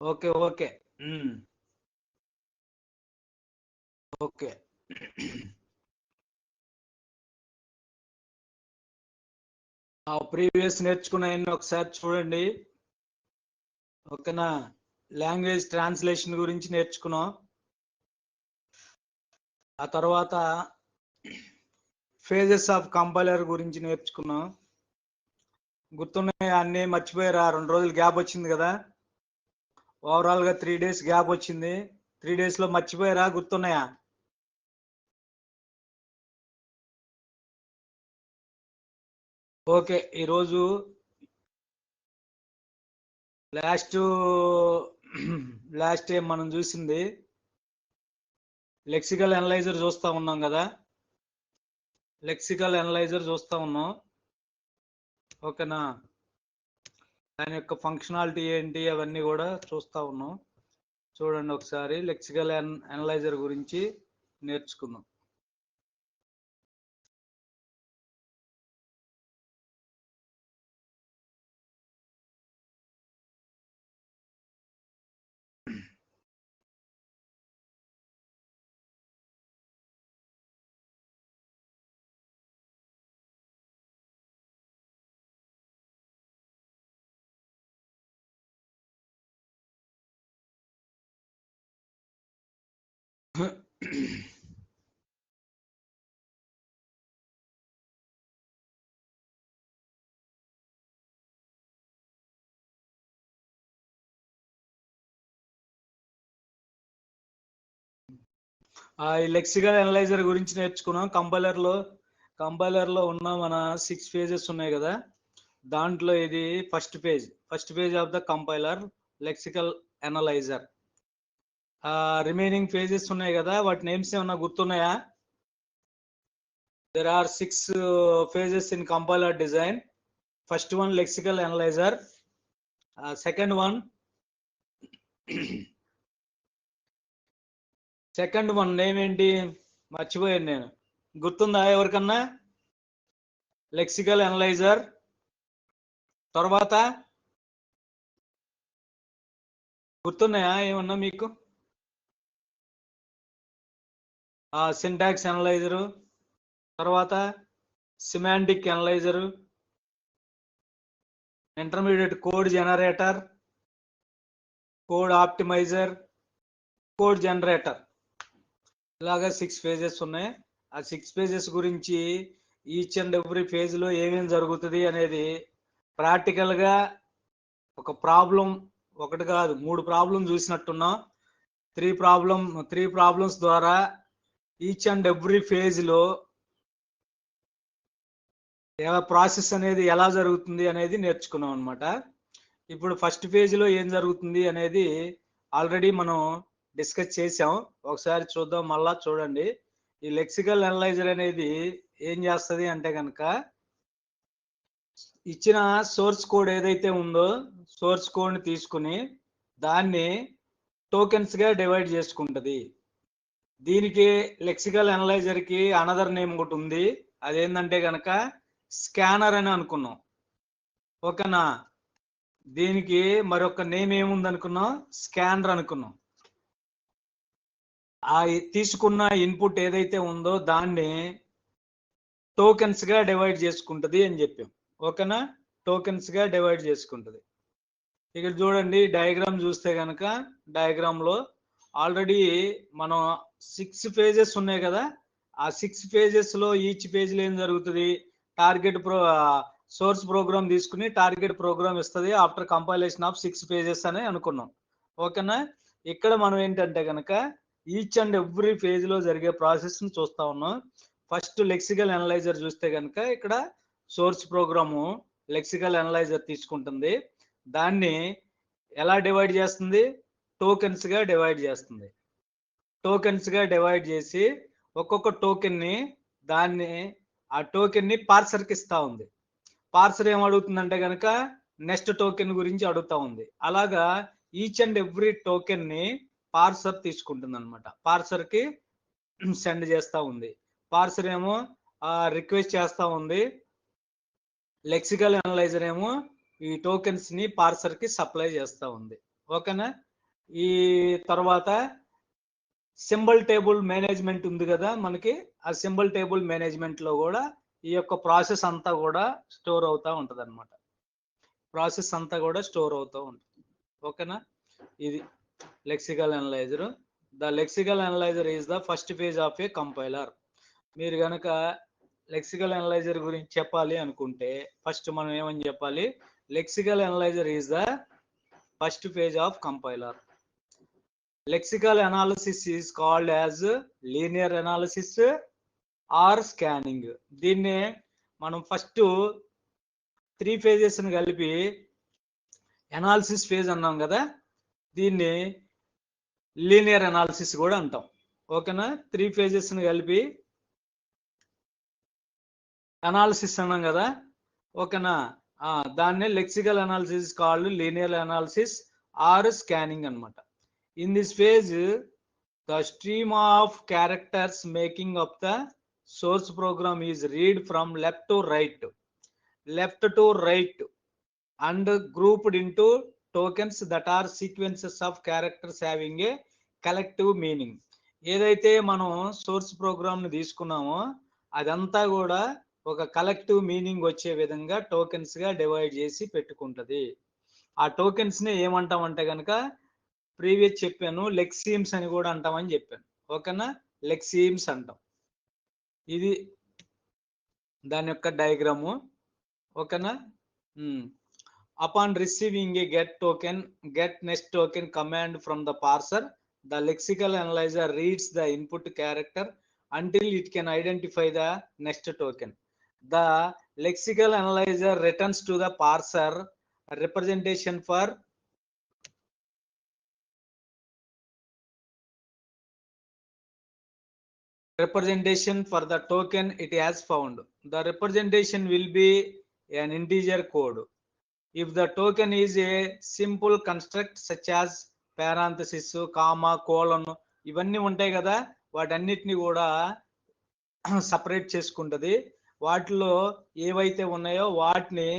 Okay okay okay previous నేర్చుకున్నాయన్ని ఒకసారి చూడండి. ఓకేనా? లాంగ్వేజ్ ట్రాన్స్లేషన్ గురించి నేర్చుకున్నాం. ఆ తర్వాత ఫేజెస్ ఆఫ్ కంపైలర్ గురించి నేర్చుకున్నాం. గుర్తున్నాయి అన్నీ? మర్చిపోయారా? 2 రోజులు గ్యాప్ వచ్చింది కదా, ఓవరాల్ గా 3 days గ్యాప్ వచ్చింది. 3 days లో మర్చిపోయారా? గుర్తున్నాయా? ఓకే, ఈరోజు లాస్ట్ టైం మనం చూసింది లెక్సికల్ అనలైజర్ చూస్తా ఉన్నాం కదా, లెక్సికల్ అనలైజర్ చూస్తా ఉన్నాం. ఓకేనా? దాని యొక్క ఫంక్షనాలిటీ ఏంటి అవన్నీ కూడా చూస్తా ఉన్నాం. చూడండి ఒకసారి లెక్సికల్ అనలైజర్ గురించి నేర్చుకుందాం. ఈ లెక్సికల్ అనలైజర్ గురించి నేర్చుకున్నాం. కంపైలర్ లో ఉన్న మన 6 phases ఉన్నాయి కదా, దాంట్లో ఇది first page of the compiler lexical analyser. Remaining pages ఉన్నాయి కదా, వాటి నేమ్స్ ఏమన్నా గుర్తున్నాయా? There are 6 phases in compiler design. First one lexical analyzer, second one name ఏంటి? మర్చిపోయాను నేను. గుర్తుందా ఎవరికన్నా? లెక్సికల్ అనలైజర్ తర్వాత గుర్తున్నాయా ఏమన్నా మీకు? సింటాక్స్ అనలైజరు, తర్వాత semantic analyzer, intermediate code generator, code optimizer, code generator, ఇలాగా 6 phases ఉన్నాయి. ఆ 6 phases గురించి ఈచ్ అండ్ ఎవ్రీ ఫేజ్ లో ఏమేమి జరుగుతుంది అనేది ప్రాక్టికల్ గా ఒక ప్రాబ్లం, ఒకటి కాదు 3 ప్రాబ్లం చూసినట్టున్నాం. 3 ప్రాబ్లమ్స్ ద్వారా ఈచ్ అండ్ ఎవ్రీ ఫేజ్ లో ప్రాసెస్ అనేది ఎలా జరుగుతుంది అనేది నేర్చుకున్నాం అనమాట. ఇప్పుడు ఫస్ట్ పేజ్ లో ఏం జరుగుతుంది అనేది ఆల్రెడీ మనం డిస్కస్ చేసాం. ఒకసారి చూద్దాం, మళ్ళా చూడండి. ఈ లెక్సికల్ అనలైజర్ అనేది ఏం చేస్తుంది అంటే కనుక, ఇచ్చిన సోర్స్ కోడ్ ఏదైతే ఉందో సోర్స్ కోడ్ ని తీసుకుని దాన్ని టోకెన్స్ గా డివైడ్ చేసుకుంటది. దీనికి లెక్సికల్ అనలైజర్ కి అనదర్ నేమ్ ఒకటి ఉంది, అదేంటంటే కనుక స్కానర్ అని అనుకున్నాం. ఓకేనా? దీనికి మరొక నేమ్ ఏముంది అనుకున్నాం? స్కానర్ అనుకున్నాం. ఆ తీసుకున్న ఇన్పుట్ ఏదైతే ఉందో దాన్ని టోకెన్స్ గా డివైడ్ చేసుకుంటది అని చెప్పాం. ఓకేనా? టోకెన్స్ గా డివైడ్ చేసుకుంటది. ఇక్కడ చూడండి డయాగ్రామ్ చూస్తే కనుక, డయాగ్రామ్ లో ఆల్రెడీ మనం 6 phases ఉన్నాయి కదా, ఆ 6 phases లో ఈచ్ పేజ్ లో ఏం జరుగుతుంది? టార్గెట్ సోర్స్ ప్రోగ్రామ్ తీసుకుని టార్గెట్ ప్రోగ్రామ్ ఇస్తుంది ఆఫ్టర్ కంపైలేషన్ ఆఫ్ 6 phases అని అనుకున్నాం. ఓకేనా? ఇక్కడ మనం ఏంటంటే కనుక ఈచ్ అండ్ ఎవ్రీ ఫేజ్ లో జరిగే ప్రాసెస్ ని చూస్తా ఉన్నాం. ఫస్ట్ లెక్సికల్ అనలైజర్ చూస్తే కనుక ఇక్కడ సోర్స్ ప్రోగ్రాము లెక్సికల్ అనలైజర్ తీసుకుంటుంది, దాన్ని ఎలా డివైడ్ చేస్తుంది? టోకెన్స్ గా డివైడ్ చేస్తుంది. టోకెన్స్ గా డివైడ్ చేసి ఒక్కొక్క టోకెన్ ని ఆ టోకెన్ ని పార్సర్ కి ఇస్తా ఉంది. పార్సర్ ఏం అడుగుతుందంటే కనుక నెక్స్ట్ టోకెన్ గురించి అడుగుతా ఉంది. అలాగా ఈచ్ అండ్ ఎవ్రీ టోకెన్ ని పార్సర్ తీసుకుంటుంది అనమాట. పార్సర్ కి సెండ్ చేస్తా ఉంది. పార్సర్ ఏమో రిక్వెస్ట్ చేస్తా ఉంది, లెక్సికల్ అనలైజర్ ఏమో ఈ టోకెన్స్ ని పార్సర్ కి సప్లై చేస్తూ ఉంది. ఓకేనా. ఈ తర్వాత సింబల్ టేబుల్ మేనేజ్మెంట్ ఉంది కదా మనకి, ఆ సింబల్ టేబుల్ మేనేజ్మెంట్ లో కూడా ఈ యొక్క ప్రాసెస్ అంతా కూడా స్టోర్ అవుతా ఉంటది అనమాట. ప్రాసెస్ అంతా కూడా స్టోర్ అవుతూ ఉంటుంది. ఓకేనా. ఇది lexical analyser. The lexical analyser is the first phase of A compiler. మీరు గనక లెక్సికల్ అనలైజర్ గురించి చెప్పాలి అనుకుంటే ఫస్ట్ మనం ఏమని చెప్పాలి, lexical analyser is the first phase of compiler. Lexical analysis is called as linear analysis or scanning. దీన్నే మనం ఫస్ట్ 3 phases ని కలిపి అనాలిసిస్ ఫేజ్ అన్నాం కదా, దీన్ని లీనియర్ అనాలిసిస్ కూడా అంటాం. ఓకేనా. 3 phases ని కలిపి అనాలిసిస్ అన్నాం కదా. ఓకేనా. దాన్నే lexical analysis called linear analysis or scanning అన్నమాట. In this phase the stream of characters making up the source program is read from left to right and grouped into tokens that are sequences of characters having a collective meaning. ఏదైతే మనం source programme ని తీసుకున్నామో అదంతా కూడా ఒక collective meaning వచ్చే విధంగా tokens గా డివైడ్ చేసి పెట్టుకుంటది. ఆ టోకెన్స్ ని ఏమంటామంటే కనుక ప్రీవియస్ చెప్పాను, లెక్సీమ్స్ అని కూడా అంటామని చెప్పాను. ఓకేనా. లెక్సీమ్స్ అంటాం. ఇది దాని యొక్క డయాగ్రాము. ఓకేనా. Upon receiving A get next token command from the parser, the lexical analyzer reads the input character until it can identify the next token. The lexical analyzer returns to the parser representation for the token it has found. The representation will be an integer code. If the token is a simple construct such as parenthesis, comma, colon, ఇవన్నీ ఉంటాయి కదా, వాటన్నిటిని కూడా separate చేసుకుంటది. వాటిలో ఏవైతే ఉన్నాయో వాటిని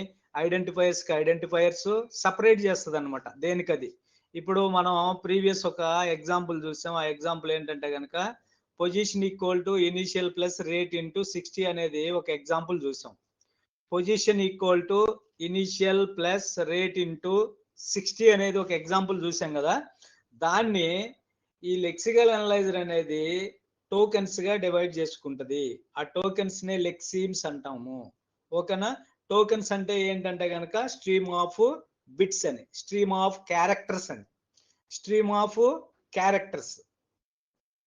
ఐడెంటిఫైయర్స్ సపరేట్ చేస్తుంది అనమాట. దేనికది. ఇప్పుడు మనం ప్రీవియస్ ఒక ఎగ్జాంపుల్ చూసాం. ఆ ఎగ్జాంపుల్ ఏంటంటే కనుక position equal to initial plus rate into 60 అనేది ఒక ఎగ్జాంపుల్ చూసాం. Position equal to initial plus rate into 60 అనేది ఒక ఎగ్జాంపుల్ చూసాం కదా. దాన్ని ఈ లెక్సికల్ అనలైజర్ అనేది టోకెన్స్ గా డివైడ్ చేసుకుంటది. ఆ టోకెన్స్ నే లెక్సీమ్స్ అంటాము. ఓకేనా. టోకెన్స్ అంటే ఏంటంటే కనుక స్ట్రీమ్ ఆఫ్ బిట్స్ అని, స్ట్రీమ్ ఆఫ్ క్యారెక్టర్స్ అని, స్ట్రీమ్ ఆఫ్ క్యారెక్టర్స్.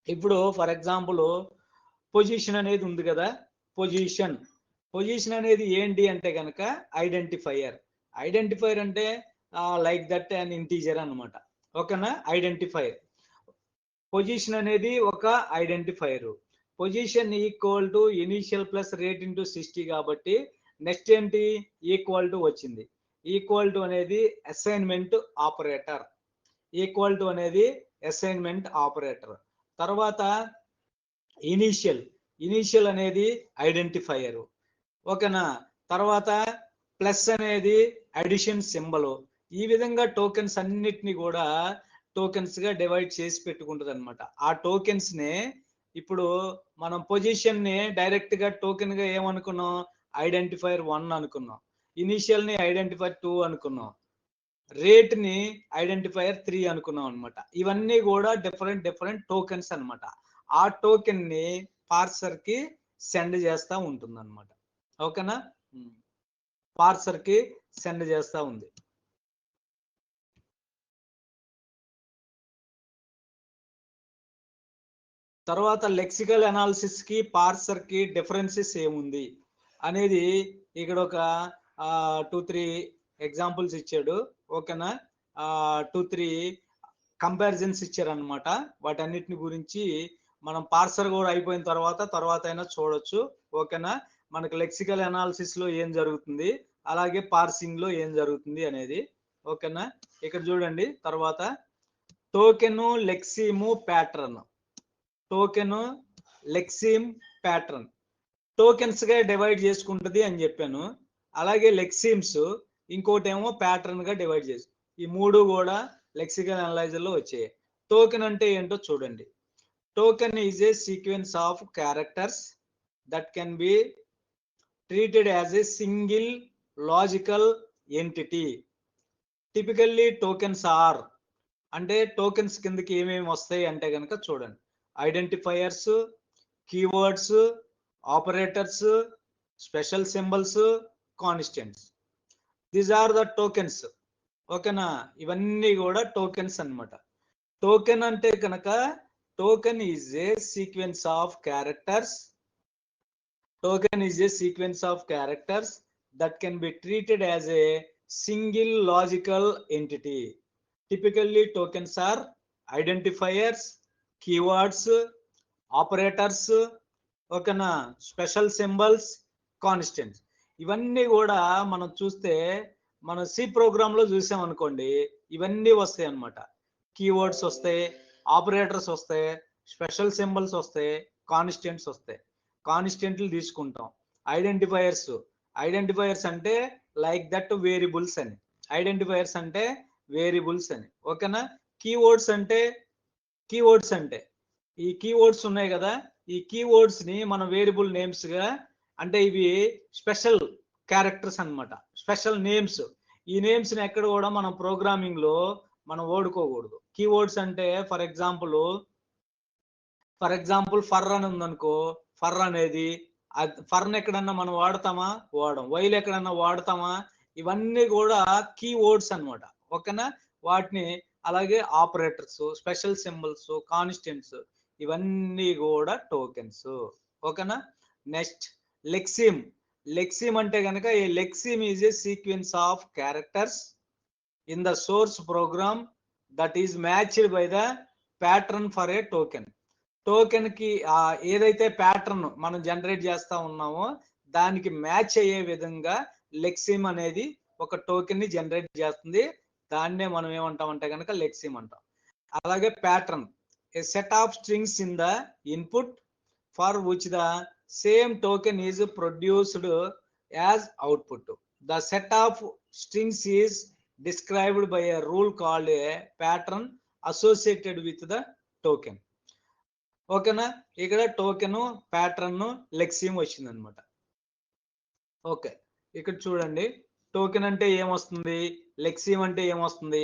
ఇప్పుడు ఫర్ ఎగ్జాంపుల్ పొజిషన్ అనేది ఉంది కదా. పొజిషన్ అనేది ఏంటి అంటే కనుక ఐడెంటిఫైర్ అంటే లైక్ దట్ అండ్ ఇంటీజర్ అన్నమాట. ఓకేనా. ఐడెంటిఫైర్ పొజిషన్ అనేది ఒక identifier. Position equal to initial plus rate into 60 కాబట్టి నెక్స్ట్ ఏంటి, ఈక్వల్ టు వచ్చింది. ఈక్వల్ టు అనేది అసైన్మెంట్ ఆపరేటర్. తర్వాత ఇనిషియల్ అనేది ఐడెంటిఫైయర్. ఓకేనా. తర్వాత ప్లస్ అనేది అడిషన్ సింబల్. ఈ విధంగా టోకెన్స్ అన్నిటిని కూడా టోకెన్స్ గా డివైడ్ చేసి పెట్టుకుంటది అనమాట. ఆ టోకెన్స్ నే ఇప్పుడు మనం పొజిషన్ ని డైరెక్ట్ గా టోకెన్ గా ఏమనుకున్నాం, ఐడెంటిఫైర్ 1 అనుకున్నాం, ఇనిషియల్ ని ఐడెంటిఫైర్ 2 అనుకున్నాం, రేట్ ని ఐడెంటిఫైర్ 3 అనుకున్నాం అనమాట. ఇవన్నీ కూడా డిఫరెంట్ టోకెన్స్ అనమాట. ఆ టోకెన్ ని పార్సర్ కి సెండ్ చేస్తా ఉంటుంది అనమాట. ఓకేనా. పార్సర్ కి సెండ్ చేస్తా ఉంది. తర్వాత లెక్సికల్ అనాలిసిస్ కి పార్సర్ కి డిఫరెన్సెస్ ఏముంది అనేది ఇక్కడ ఒక 2-3 ఎగ్జాంపుల్స్ ఇచ్చాడు. ఓకేనా. 2-3 కంపారిజన్స్ ఇచ్చారనమాట. వాటన్నిటిని గురించి మనం పార్సర్ కూడా అయిపోయిన తర్వాత అయినా చూడొచ్చు. ఓకేనా. మనకు లెక్సికల్ అనాలిసిస్ లో ఏం జరుగుతుంది, అలాగే పార్సింగ్ లో ఏం జరుగుతుంది అనేది. ఓకేనా. ఇక్కడ చూడండి. తర్వాత టోకెన్ లెక్సిము ప్యాటర్న్. టోకెన్స్ గా డివైడ్ చేసుకుంటది అని చెప్పాను. అలాగే లెక్సీమ్స్ ఇంకోటి ఏమో ప్యాటర్న్ గా డివైడ్ చేసి, ఈ మూడు కూడా లెక్సికల్ అనలైజర్ లో వచ్చాయి. టోకెన్ అంటే ఏంటో చూడండి. Token is a sequence of characters that can be treated as a single logical entity. Typically tokens are, అంటే టోకెన్స్ కిందకి ఏమేమి వస్తాయి అంటే కనుక చూడండి, identifiers, keywords, operators, special symbols, constants. These are the tokens. ఓకేనా, ఇవన్నీ కూడా టోకెన్స్ అన్నమాట. టోకెన్ అంటే కనుక token is a sequence of characters. Token is a sequence of characters that can be treated as a single logical entity. Typically, tokens are identifiers, keywords, operators, ఓకేనా, special symbols, constants. ఇవన్నీ కూడా మనం చూస్తే మనం C program లో చూసాం అనుకోండి, ఇవన్నీ వస్తాయి అన్నమాట. కీవర్డ్స్ వస్తాయి, ఆపరేటర్స్ వస్తాయి, స్పెషల్ సింబల్స్ వస్తాయి, కాన్స్టెంట్స్ వస్తాయి. కాన్స్టెంట్లు తీసుకుంటాం. ఐడెంటిఫైయర్స్ అంటే లైక్ దట్ వేరియబుల్స్ అని, ఐడెంటిఫైయర్స్ అంటే వేరియబుల్స్ అని. ఓకేనా. కీవర్డ్స్ అంటే ఈ కీవర్డ్స్ ఉన్నాయి కదా, ఈ కీవర్డ్స్ ని మనం వేరియబుల్ నేమ్స్ గా, అంటే ఇవి స్పెషల్ క్యారెక్టర్స్ అన్నమాట, స్పెషల్ నేమ్స్. ఈ నేమ్స్ ని ఎక్కడ కూడా మనం ప్రోగ్రామింగ్ లో మనం వాడుకోకూడదు. కీవర్డ్స్ అంటే ఫర్ ఎగ్జాంపుల్ ఫర్ అని ఉందనుకో, ఫర్ అనేది ఫర్ని ఎక్కడన్నా మనం వాడతామా? వాడం. వైల్ ఎక్కడన్నా వాడతామా? ఇవన్నీ కూడా కీవర్డ్స్ అన్నమాట. ఓకేనా. వాటిని అలాగే ఆపరేటర్స్, స్పెషల్ సింబల్స్, కాన్స్టెంట్స్, ఇవన్నీ కూడా టోకెన్స్. ఓకేనా. నెక్స్ట్ లెక్సిమ్. లెక్సిమ్ అంటే కనుక ఈ lexeme is a sequence of characters in the source program that is matched by the pattern for a token. Token కి ఏదైతే ప్యాటర్న్ మనం జనరేట్ చేస్తా ఉన్నామో దానికి మ్యాచ్ అయ్యే విధంగా లెక్సిమ్ అనేది ఒక టోకెన్ ని జనరేట్ చేస్తుంది. దాన్నే మనం ఏమంటామంటే కనుక లెక్సిమ్ అంటాం. అలాగే pattern, A set of strings in the input for which the same token is produced as output. The set of strings is described by a rule called a pattern associated with the token. ఓకేనా. ఇక్కడ token, pattern, లెక్సిమ్ వచ్చింది అనమాట. Okay, ఇక్కడ చూడండి, token అంటే ఏమొస్తుంది, లెక్సిమ్ అంటే ఏమొస్తుంది,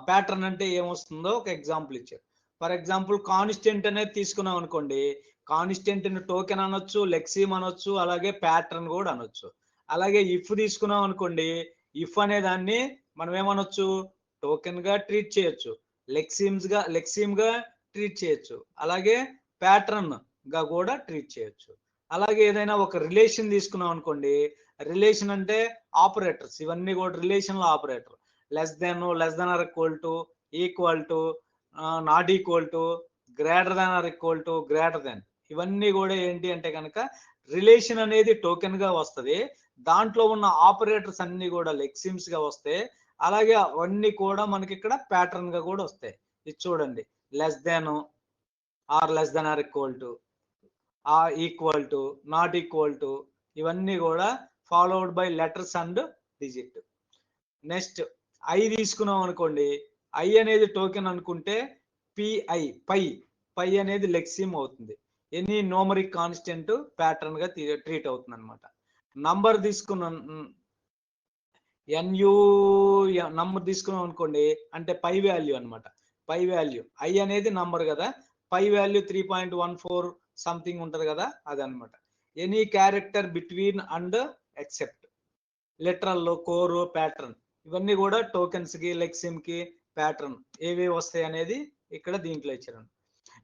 ప్యాటర్న్ అంటే ఏమొస్తుందో ఒక ఎగ్జాంపుల్ ఇచ్చారు. ఫర్ ఎగ్జాంపుల్ కాన్స్టెంట్ అనేది తీసుకున్నాం అనుకోండి, కాన్స్టెంట్ ని టోకెన్ అనొచ్చు, లెక్సిమ్ అనొచ్చు, అలాగే ప్యాటర్న్ కూడా అనొచ్చు. అలాగే ఇఫ్ తీసుకున్నాం అనుకోండి, ఇఫ్ అనే దాన్ని మనం ఏమనొచ్చు, టోకెన్ గా ట్రీట్ చేయొచ్చు, లెక్సిమ్ గా ట్రీట్ చేయొచ్చు, అలాగే ప్యాటర్న్ గా కూడా ట్రీట్ చేయొచ్చు. అలాగే ఏదైనా ఒక రిలేషన్ తీసుకున్నాం అనుకోండి, రిలేషన్ అంటే ఆపరేటర్స్, ఇవన్నీ కూడా రిలేషన్ లో operator. Less than or equal to, equal to, not equal to, greater than or equal to, greater than, ఇవన్నీ కూడా ఏంటి అంటే కనుక రిలేషన్ అనేది టోకెన్ గా వస్తుంది. దాంట్లో ఉన్న ఆపరేటర్స్ అన్ని కూడా లెక్సిమ్స్ గా వస్తాయి. అలాగే అవన్నీ కూడా మనకి ఇక్కడ ప్యాటర్న్ గా కూడా వస్తాయి. ఇది చూడండి, less than or equal to, equal to, not equal to, ఇవన్నీ కూడా followed by letters and digit. Next I తీసుకున్నాం అనుకోండి, ఐ అనేది టోకెన్ అనుకుంటే పై అనేది లెక్సిమ్ అవుతుంది. ఎనీ న్యూమరిక్ కాన్స్టెంట్ ప్యాటర్న్ గా ట్రీట్ అవుతుంది అనమాట. నంబర్ తీసుకున్నాం, నంబర్ తీసుకున్నాం అనుకోండి అంటే పై వాల్యూ అనమాట. పై వాల్యూ, ఐ అనేది నంబర్ కదా, పై వాల్యూ 3.14 సంథింగ్ ఉంటది కదా, అదనమాట. Any character between and except, literal, core, pattern, ఇవన్నీ కూడా టోకెన్స్ కి, లెక్సిమ్ కి, ప్యాటర్న్ ఏవి వస్తాయి అనేది ఇక్కడ దీంట్లో ఇచ్చారు.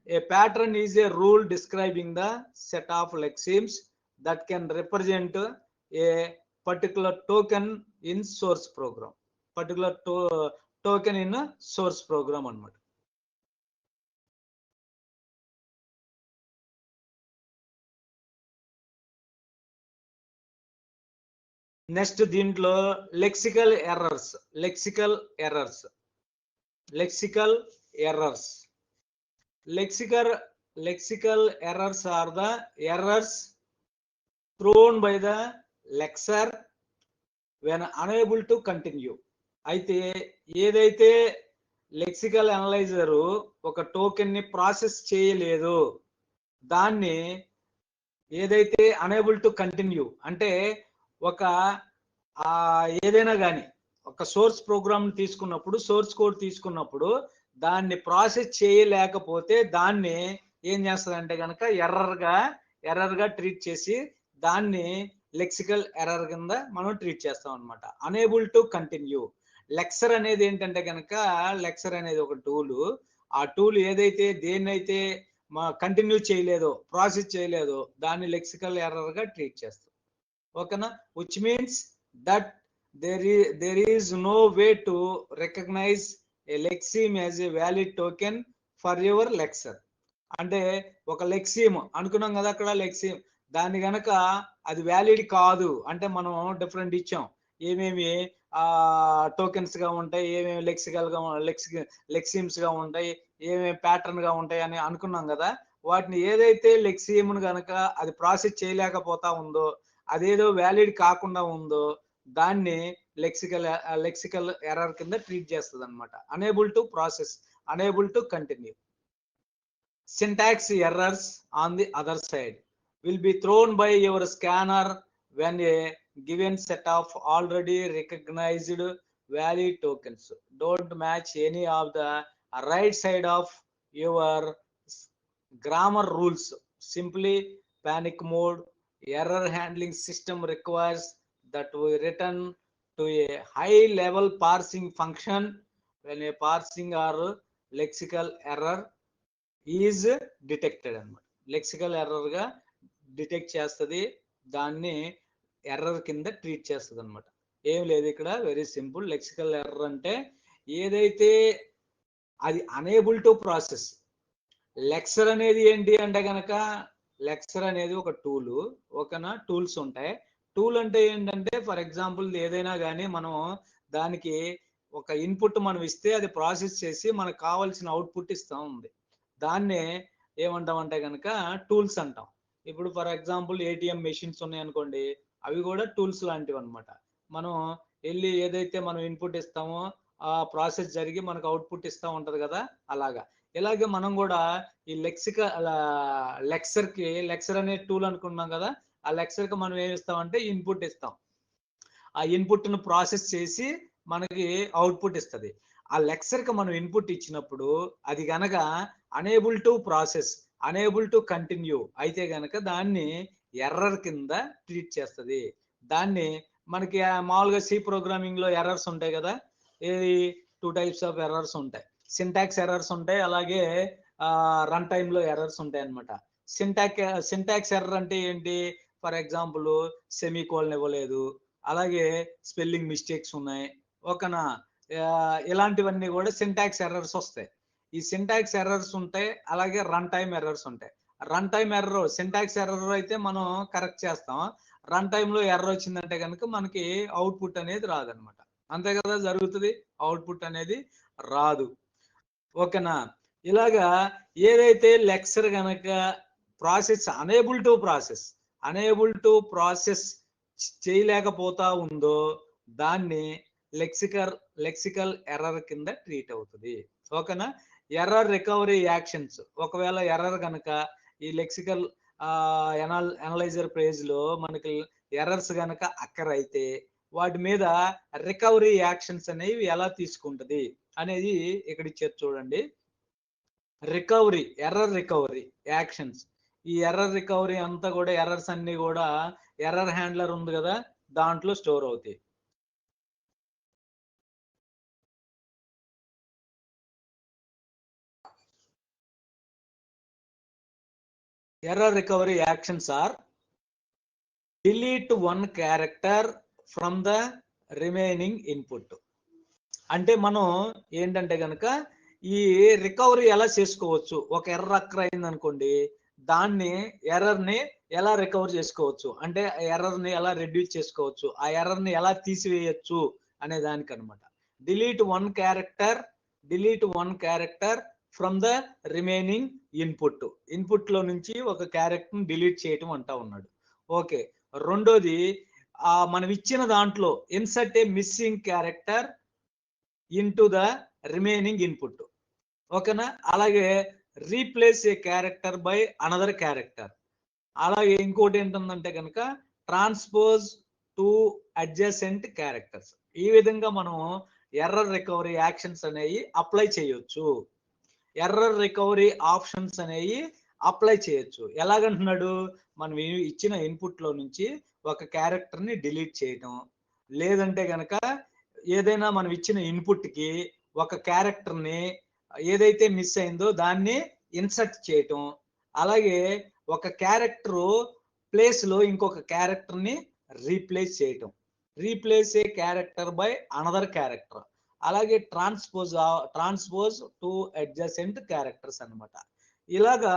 A pattern is a rule describing the set of lexemes that can represent a particular token in source program. Particular token in source program అన్నమాట. నెక్స్ట్ దీంట్లో lexical errors are the errors thrown by the lexer when unable to continue. అయితే ఏదైతే lexical analyzer ఒక token ని process చేయలేదు, దాన్ని ఏదైతే unable to continue అంటే ఒక ఏదైనా కానీ ఒక సోర్స్ ప్రోగ్రామ్ తీసుకున్నప్పుడు, సోర్స్ కోడ్ తీసుకున్నప్పుడు దాన్ని ప్రాసెస్ చేయలేకపోతే దాన్ని ఏం చేస్తుందంటే కనుక ఎర్రర్ గా ట్రీట్ చేసి దాన్ని లెక్సికల్ ఎర్రర్ కింద మనం ట్రీట్ చేస్తాం అనమాట. Unable to continue. లెక్సర్ అనేది ఏంటంటే కనుక, లెక్సర్ అనేది ఒక టూల్. ఆ టూల్ ఏదైతే దేన్నైతే కంటిన్యూ చేయలేదో, ప్రాసెస్ చేయలేదో దాన్ని లెక్సికల్ ఎర్రర్ గా ట్రీట్ చేస్తాం. ఓకేనా? Which means that there is no way to recognize a lexeme as a valid token for your lexer. అంటే ఒక లెక్సీమ్ అనుకున్నాం కదా, అక్కడ లెక్సీమ్ దాన్ని గనక అది వ్యాలిడ్ కాదు అంటే మనం డిఫరెంట్ ఇచ్చాం, ఏమేమి టోకెన్స్ గా ఉంటాయి, ఏమేమి లెక్సీమ్స్ గా ఉంటాయి, ఏమేమి ప్యాటర్న్ గా ఉంటాయి అని అనుకున్నాం కదా. వాటిని ఏదైతే లెక్సీమ్ గనక అది ప్రాసెస్ చేయలేకపోతా ఉందో, అదేదో వ్యాలిడ్ కాకుండా ఉందో దాన్ని లెక్సికల్ ఎర్రర్ కింద ట్రీట్ చేస్తుంది అనమాట. Unable to process, unable to continue. Syntax errors on the other side will be thrown by your scanner when a given set of already recognized valid tokens don't match any of the right side of your grammar rules. Simply panic mode. Error handling system requires that we return to a high level parsing function when a parsing or lexical error is detected అనమాట. Lexical error గా detect చేస్తుంది, దాన్ని error కింద treat చేస్తుంది అనమాట. ఏం లేదు ఇక్కడ, వెరీ సింపుల్. లెక్సికల్ ఎర్రర్ అంటే ఏదైతే అది అనేబుల్ టు ప్రాసెస్. లెక్సర్ అనేది ఏంటి అంటే కనుక, లెక్సర్ అనేది ఒక టూల్. ఓకేనా? టూల్స్ ఉంటాయి. టూల్ అంటే ఏంటంటే ఫర్ ఎగ్జాంపుల్ ఏదైనా కానీ మనం దానికి ఒక ఇన్పుట్ మనం ఇస్తే అది ప్రాసెస్ చేసి మనకు కావాల్సిన అవుట్పుట్ ఇస్తా ఉంది. దాన్నే ఏమంటాం అంటే కనుక టూల్స్ అంటాం. ఇప్పుడు ఫర్ ఎగ్జాంపుల్ ఏటీఎం మెషిన్స్ ఉన్నాయి అనుకోండి, అవి కూడా టూల్స్ లాంటివి అనమాట. మనం వెళ్ళి ఏదైతే మనం ఇన్పుట్ ఇస్తామో ఆ ప్రాసెస్ జరిగి మనకు అవుట్పుట్ ఇస్తా ఉంటది కదా, అలాగా. ఇలాగే మనం కూడా ఈ లెక్సర్ అనే టూల్ అనుకున్నాం కదా, ఆ లెక్సర్ కి మనం ఏమి ఇస్తామంటే ఇన్పుట్ ఇస్తాం. ఆ ఇన్పుట్ ను ప్రాసెస్ చేసి మనకి అవుట్పుట్ ఇస్తుంది. ఆ లెక్సర్ కి మనం ఇన్పుట్ ఇచ్చినప్పుడు అది గనక unable to process, unable to continue అయితే గనక దాన్ని ఎర్రర్ కింద ట్రీట్ చేస్తుంది. దాన్ని మనకి మామూలుగా సి ప్రోగ్రామింగ్ లో ఎర్రర్స్ ఉంటాయి కదా, ఏది 2 టైప్స్ ఆఫ్ ఎర్రర్స్ ఉంటాయి. సింటాక్స్ ఎర్రర్స్ ఉంటాయి, అలాగే రన్ టైమ్ లో ఎర్రర్స్ ఉంటాయి అనమాట. సింటాక్స్ ఎర్రర్ అంటే ఏంటి? ఫర్ ఎగ్జాంపుల్ సెమీకోలన్ ఇవ్వలేదు, అలాగే స్పెల్లింగ్ మిస్టేక్స్ ఉన్నాయి. ఓకేనా? ఇలాంటివన్నీ కూడా సింటాక్స్ ఎర్రర్స్ వస్తాయి. ఈ సింటాక్స్ ఎర్రర్స్ ఉంటాయి, అలాగే రన్ టైమ్ ఎర్రర్స్ ఉంటాయి. Run time error, syntax error అయితే మనం కరెక్ట్ చేస్తాం. రన్ టైమ్ లో ఎర్రర్ వచ్చిందంటే కనుక మనకి అవుట్పుట్ అనేది రాదనమాట. అంతే కదా జరుగుతుంది, అవుట్పుట్ అనేది రాదు. ఓకేనా? ఇలాగా ఏదైతే లెక్సర్ గనక ప్రాసెస్ అనేబుల్ టు ప్రాసెస్ చేయలేకపోతా ఉందో దాన్ని లెక్సికల్ ఎర్రర్ కింద ట్రీట్ అవుతుంది. ఓకేనా? Error recovery actions. ఒకవేళ ఎర్రర్ కనుక ఈ లెక్సికల్ అనలైజర్ పేజ్ లో మనకి ఎర్రర్స్ కనుక అక్కర్ అయితే వాటి మీద రికవరీ యాక్షన్స్ అనేవి ఎలా తీసుకుంటది అనేది ఇక్కడ ఇచ్చారు చూడండి. Error recovery actions. ఈ ఎర్రర్ రికవరీ అంతా కూడా ఎర్రర్స్ అన్ని కూడా ఎర్రర్ హ్యాండ్లర్ ఉంది కదా దాంట్లో స్టోర్ అవుతాయి. Error recovery actions are delete one character from the remaining input. అంటే మనం ఏంటంటే కనుక ఈ రికవరీ ఎలా చేసుకోవచ్చు, ఒక ఎర్రర్ అక్కర్ అయింది అనుకోండి, దాన్ని ఎర్రర్ ని ఎలా రికవర్ చేసుకోవచ్చు అంటే ఎర్రర్ ని ఎలా రెడ్యూస్ చేసుకోవచ్చు, ఆ ఎర్రర్ ని ఎలా తీసివేయచ్చు అనే దానికి అనమాట. Delete one character from the remaining input లో నుంచి ఒక క్యారెక్టర్ ని డిలీట్ చేయటం అంటా ఉన్నాడు. ఓకే. రెండోది మనం ఇచ్చిన దాంట్లో insert A missing character into the remaining input. ఓకేనా? అలాగే replace A character by another character. అలాగే ఇంకోటి ఏంటంటే కనుక ట్రాన్స్పోజ్ టు అడ్జసెంట్ క్యారెక్టర్స్. ఈ విధంగా మనం ఎర్రర్ రికవరీ యాక్షన్స్ అనేవి అప్లై చేయొచ్చు. ఎర్రర్ రికవరీ ఆప్షన్స్ అనేవి అప్లై చేయొచ్చు. ఎలాగంటున్నాడు? మనం ఇచ్చిన ఇన్పుట్ లో నుంచి ఒక క్యారెక్టర్ ని డిలీట్ చేయటం, లేదంటే గనక ఏదైనా మనం ఇచ్చిన ఇన్పుట్ కి ఒక క్యారెక్టర్ ని ఏదైతే మిస్ అయిందో దాన్ని ఇన్సర్ట్ చేయటం, అలాగే ఒక క్యారెక్టర్ ప్లేస్ లో ఇంకొక క్యారెక్టర్ ని రీప్లేస్ చేయటం, replace A character by another character, అలాగే ట్రాన్స్పోజ్ టు అడ్జసెంట్ క్యారెక్టర్స్ అన్నమాట. ఇలాగా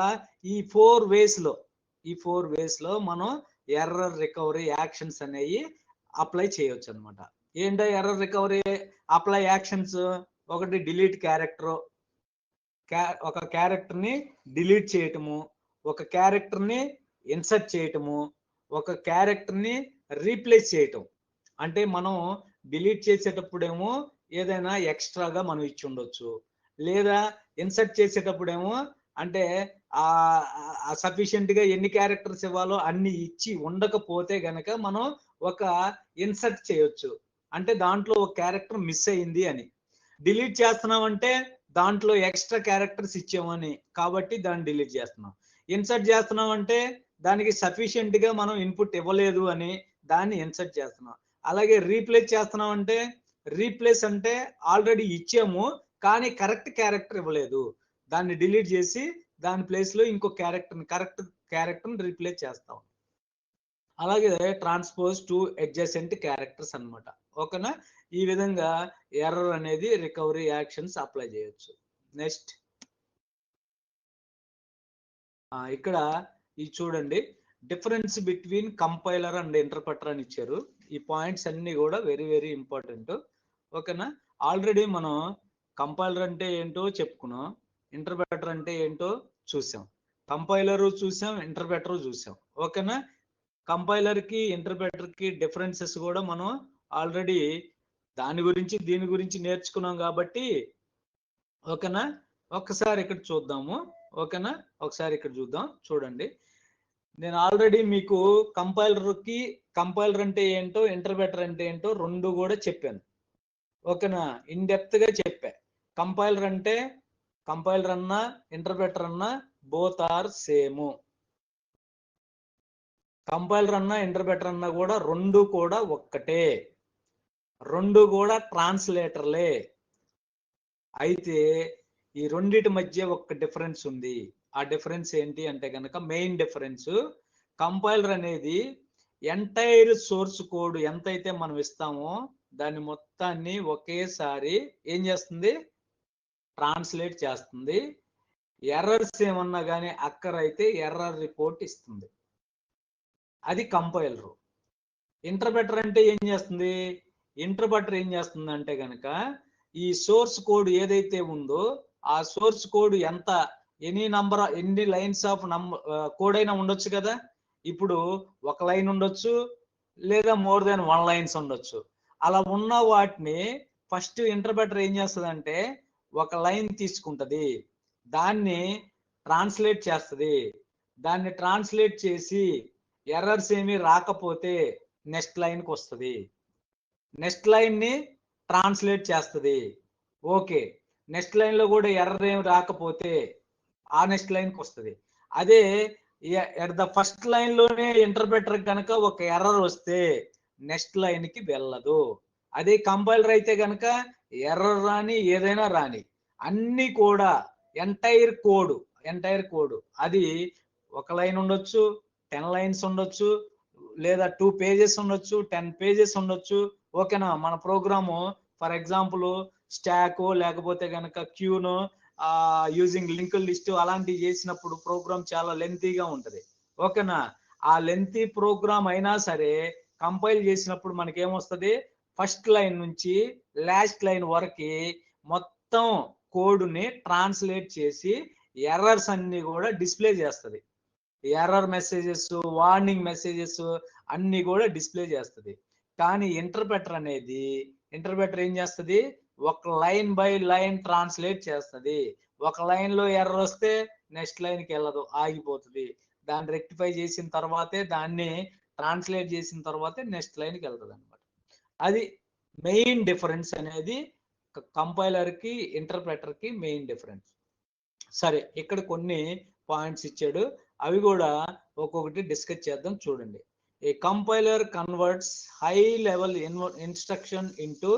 ఈ 4 వేస్ లో మనం ఎర్రర్ రికవరీ యాక్షన్స్ అనేవి అప్లై చేయొచ్చు అనమాట. ఏంటో ఎర్రర్ రికవరీ అప్లై యాక్షన్స్? ఒకటి డిలీట్ క్యారెక్టర్, ఒక క్యారెక్టర్ ని డిలీట్ చేయటము, ఒక క్యారెక్టర్ ని ఇన్సర్ట్ చేయటము, ఒక క్యారెక్టర్ ని రీప్లేస్ చేయటం. అంటే మనం డిలీట్ చేసేటప్పుడేమో ఏదైనా ఎక్స్ట్రాగా మనం ఇచ్చి ఉండొచ్చు, లేదా ఇన్సర్ట్ చేసేటప్పుడేమో అంటే సఫిషియెంట్ గా ఎన్ని క్యారెక్టర్స్ ఇవ్వాలో అన్ని ఇచ్చి ఉండకపోతే గనక మనం ఒక ఇన్సర్ట్ చేయొచ్చు. అంటే దాంట్లో ఒక క్యారెక్టర్ మిస్ అయింది అని. డిలీట్ చేస్తున్నామంటే దాంట్లో ఎక్స్ట్రా క్యారెక్టర్స్ ఇచ్చామని, కాబట్టి దాన్ని డిలీట్ చేస్తున్నాం. ఇన్సర్ట్ చేస్తున్నాం అంటే దానికి సఫిషియెంట్ గా మనం ఇన్పుట్ ఇవ్వలేదు అని దాన్ని ఇన్సర్ట్ చేస్తున్నాం. అలాగే రీప్లేస్ చేస్తున్నాం అంటే, రీప్లేస్ అంటే ఆల్రెడీ ఇచ్చాము కానీ కరెక్ట్ క్యారెక్టర్ ఇవ్వలేదు, దాన్ని డిలీట్ చేసి దాని ప్లేస్ లో ఇంకో కరెక్ట్ క్యారెక్టర్ రీప్లేస్ చేస్తాం. అలాగే ట్రాన్స్పోజ్ టు అడ్జసెంట్ క్యారెక్టర్స్ అన్నమాట. ఓకేనా? ఈ విధంగా ఎర్రర్ అనేది రికవరీ యాక్షన్స్ అప్లై చేయొచ్చు. నెక్స్ట్ ఇక్కడ ఇది చూడండి, difference between compiler and interpreter అని ఇచ్చారు. ఈ పాయింట్స్ అన్ని కూడా వెరీ వెరీ ఇంపార్టెంట్. ఓకేనా? ఆల్రెడీ మనం కంపైలర్ అంటే ఏంటో చెప్పుకున్నాం, ఇంటర్ప్రెటర్ అంటే ఏంటో చూసాం, కంపైలర్ చూసాం, ఇంటర్ప్రెటర్ చూసాం. ఓకేనా? కంపైలర్ కి ఇంటర్ప్రెటర్ కి డిఫరెన్సెస్ కూడా మనం ఆల్రెడీ దీని గురించి నేర్చుకున్నాం కాబట్టి, ఓకేనా? ఒకసారి ఇక్కడ చూద్దాము. ఓకేనా? ఒకసారి ఇక్కడ చూద్దాం. చూడండి, నేను ఆల్రెడీ మీకు కంపైలర్ అంటే ఏంటో, ఇంటర్ప్రెటర్ అంటే ఏంటో రెండు కూడా చెప్పాను. ఓకేనా? ఇన్ డెప్త్ గా చెప్పా. కంపైలర్ అన్నా ఇంటర్ప్రెటర్ అన్నా బోత్ ఆర్ సేమ్. కంపైలర్ అన్నా ఇంటర్ప్రెటర్ అన్నా కూడా రెండు కూడా ఒక్కటే, రెండు కూడా ట్రాన్స్లేటర్లే. అయితే ఈ రెండిటి మధ్య ఒక డిఫరెన్స్ ఉంది. ఆ డిఫరెన్స్ ఏంటి అంటే కనుక, మెయిన్ డిఫరెన్స్, కంపైలర్ అనేది ఎంటైర్ సోర్స్ కోడ్ ఎంతైతే మనం ఇస్తామో దాన్ని మొత్తాన్ని ఒకేసారి ఏం చేస్తుంది? ట్రాన్స్లేట్ చేస్తుంది. ఎర్రర్స్ ఏమన్నా కానీ అక్కరైతే ఎర్రర్ రిపోర్ట్ ఇస్తుంది. అది కంపైలర్. ఇంటర్ప్రెటర్ అంటే ఏం చేస్తుంది? ఇంటర్ప్రెటర్ ఏం చేస్తుంది అంటే కనుక, ఈ సోర్స్ కోడ్ ఏదైతే ఉందో ఆ సోర్స్ కోడ్ ఎన్ని లైన్స్ ఆఫ్ కోడ్ అయినా ఉండొచ్చు కదా. ఇప్పుడు ఒక లైన్ ఉండొచ్చు, లేదా మోర్ దెన్ 1 లైన్స్ ఉండొచ్చు. అలా ఉన్న వాటిని ఫస్ట్ ఇంటర్ప్రెటర్ ఏం చేస్తుంది అంటే, ఒక లైన్ తీసుకుంటది, దాన్ని ట్రాన్స్లేట్ చేస్తుంది. దాన్ని ట్రాన్స్లేట్ చేసి ఎర్రర్స్ ఏమీ రాకపోతే నెక్స్ట్ లైన్కి వస్తుంది, నెక్స్ట్ లైన్ ని ట్రాన్స్లేట్ చేస్తుంది. ఓకే, నెక్స్ట్ లైన్ లో కూడా ఎర్రర్ ఏమి రాకపోతే ఆ నెక్స్ట్ లైన్ కి వస్తుంది. అదే ఎట్ ద ఫస్ట్ లైన్ లోనే ఇంటర్ప్రెటర్ కనుక ఒక ఎర్రర్ వస్తే నెక్స్ట్ లైన్ కి వెళ్ళదు. అదే కంపైలర్ అయితే కనుక ఎర్రర్ రాని ఏదైనా రాని అన్ని కూడా ఎంటైర్ కోడ్ అది ఒక లైన్ ఉండొచ్చు, 10 లైన్స్ ఉండొచ్చు, లేదా 2 పేజెస్ ఉండొచ్చు, 10 పేజెస్ ఉండొచ్చు. ఓకేనా? మన ప్రోగ్రాము ఫర్ ఎగ్జాంపుల్ స్టాక్ లేకపోతే కనుక క్యూను యూజింగ్ లింక్ లిస్ట్ అలాంటివి చేసినప్పుడు ప్రోగ్రామ్ చాలా లెంతీగా ఉంటది. ఓకేనా? ఆ లెంతీ ప్రోగ్రామ్ అయినా సరే కంపైల్ చేసినప్పుడు మనకి ఏమొస్తుంది? ఫస్ట్ లైన్ నుంచి లాస్ట్ లైన్ వరకు మొత్తం కోడ్ని ట్రాన్స్లేట్ చేసి ఎర్రర్స్ అన్ని కూడా డిస్ప్లే చేస్తుంది. ఎర్రర్ మెసేజెస్, వార్నింగ్ మెసేజెస్ అన్ని కూడా డిస్ప్లే చేస్తుంది. కానీ ఇంటర్ప్రెటర్ ఏం చేస్తుంది, ఒక లైన్ బై లైన్ ట్రాన్స్లేట్ చేస్తుంది. ఒక లైన్ లో ఎర్రర్ వస్తే నెక్స్ట్ లైన్ కి వెళ్ళదు, ఆగిపోతుంది. దాన్ని రెక్టిఫై చేసిన తర్వాతే, దాన్ని ట్రాన్స్లేట్ చేసిన తర్వాతే నెక్స్ట్ లైన్ కి వెళ్తుంది అనమాట. అది మెయిన్ డిఫరెన్స్ అనేది కంపైలర్ కి ఇంటర్ప్రెటర్ కి మెయిన్ డిఫరెన్స్. సరే, ఇక్కడ కొన్ని పాయింట్స్ ఇచ్చాడు, అవి కూడా ఒక్కొక్కటి డిస్కస్ చేద్దాం. చూడండి. A compiler converts high level instruction into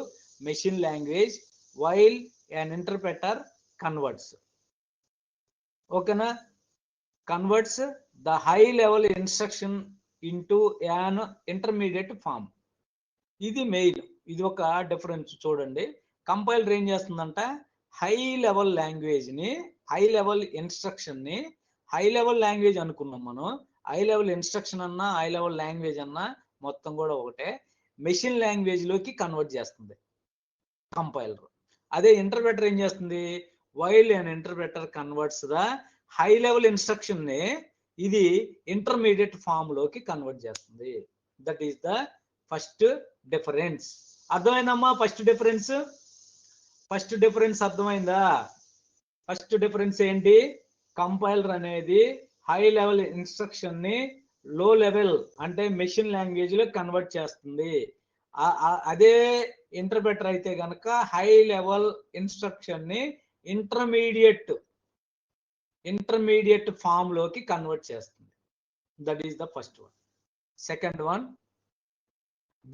machine language while an interpreter converts. ఓకేనా? Converts the high level instruction into an intermediate form. ఇది మెయిన్, ఇది ఒక డిఫరెన్స్. చూడండి, కంపైలర్ ఏం చేస్తుందంట, హై లెవెల్ లాంగ్వేజ్ ని, హై లెవెల్ ఇన్స్ట్రక్షన్ ని, high level language అనుకున్నాం మనం, హై లెవెల్ ఇన్స్ట్రక్షన్ అన్నా హై లెవెల్ లాంగ్వేజ్ అన్నా మొత్తం కూడా ఒకటే, మెషిన్ లాంగ్వేజ్ లోకి కన్వర్ట్ చేస్తుంది కంపైలర్. అదే ఇంటర్ప్రెటర్ ఏం చేస్తుంది, while and interpreter converts the high level instruction ని ఇది ఇంటర్మీడియట్ ఫామ్ లోకి కన్వర్ట్ చేస్తుంది. That is the first difference. అర్థమైందమ్మా? ఫస్ట్ డిఫరెన్స్ అర్థమైందా? ఫస్ట్ డిఫరెన్స్ ఏంటి, కంపైలర్ అనేది హై లెవెల్ ఇన్స్ట్రక్షన్ ని లో లెవెల్ అంటే మెషిన్ లాంగ్వేజ్ లో కన్వర్ట్ చేస్తుంది. అదే ఇంటర్ప్రెటర్ అయితే గనక హై లెవెల్ ఇన్స్ట్రక్షన్ ని ఇంటర్మీడియట్ ఫామ్ లోకి కన్వర్ట్ చేస్తుంది. That is the first one. Second one,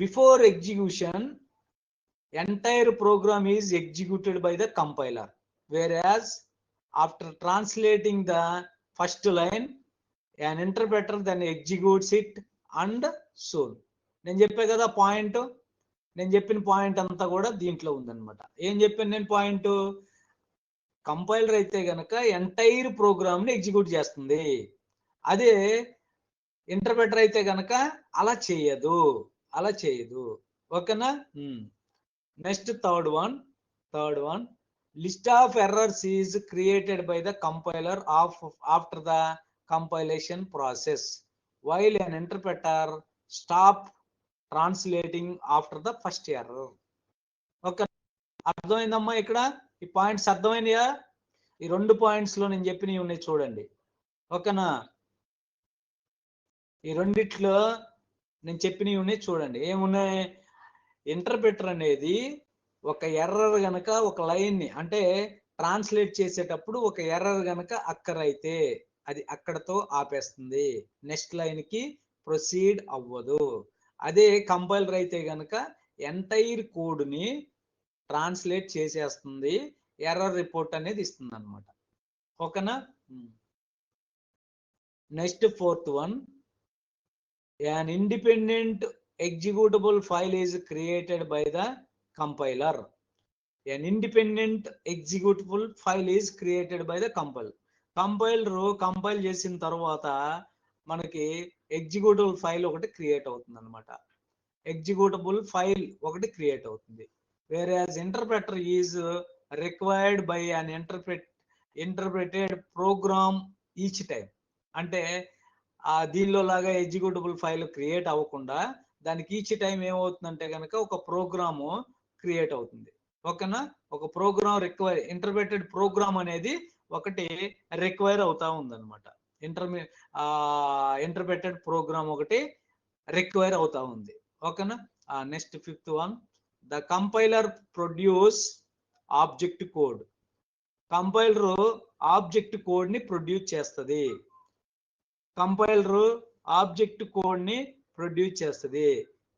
before execution entire program is executed by the compiler, whereas after translating the first line an interpreter then executes it and so. నేను చెప్పే కదా point, నేను చెప్పిన point అంతా కూడా దీంట్లో ఉందన్నమాట. ఏం చెప్పాను నేను పాయింట్, కంపైలర్ అయితే గనక ఎంటైర్ ప్రోగ్రామ్ ని ఎగ్జిక్యూట్ చేస్తుంది. అదే ఇంటర్ప్రెటర్ అయితే గనక అలా చేయదు. ఓకేనా? Next third one, list of errors is created by the compiler after the compilation process while an interpreter stop translating after the first error. Okay, అర్థమైందమ్మా? ఇక్కడ ఈ పాయింట్స్ అర్థమైనయా? ఈ రెండు పాయింట్స్ లో నేను చెప్పినవి ఉన్నాయి చూడండి. ఓకేనా? ఈ రెండిట్లో నేను చెప్పినవి ఉన్నాయి చూడండి. ఏమున్నాయి, ఇంటర్ప్రెటర్ అనేది ఒక ఎర్రర్ గనక ఒక లైన్ ని అంటే ట్రాన్స్లేట్ చేసేటప్పుడు ఒక ఎర్రర్ గనక అక్కరైతే అది అక్కడతో ఆపేస్తుంది, నెక్స్ట్ లైన్ కి ప్రొసీడ్ అవ్వదు. అదే కంపైలర్ అయితే గనక ఎంటైర్ కోడ్ ని ట్రాన్స్లేట్ చేసేస్తుంది, ఎర్రర్ రిపోర్ట్ అనేది ఇస్తుంది అనమాట. ఓకేనా? Next fourth one, an independent executable file is created by the compiler. An independent executable file is created by the compiler. Compile చేసిన తర్వాత మనకి ఎగ్జిక్యూటబుల్ ఫైల్ ఒకటి క్రియేట్ అవుతుంది అనమాట. whereas interpreter is required by an interpreted program each time. అంటే దీనిలో లాగా executable file create అవ్వకుండా దానికి ఈచ్ టైం ఏమవుతుందంటే కనుక ఒక ప్రోగ్రాము క్రియేట్ అవుతుంది. ఓకేనా? ఒక ప్రోగ్రామ్ ఇంటర్ప్రెటెడ్ ప్రోగ్రామ్ అనేది ఒకటి రిక్వైర్ అవుతా ఉందన్నమాట. ఇంటర్ప్రెటెడ్ ప్రోగ్రామ్ ఒకటి రిక్వైర్ అవుతా ఉంది. ఓకేనా? Next fifth one, the compiler produce object code. Compiler object code ని ప్రొడ్యూస్ చేస్తుంది.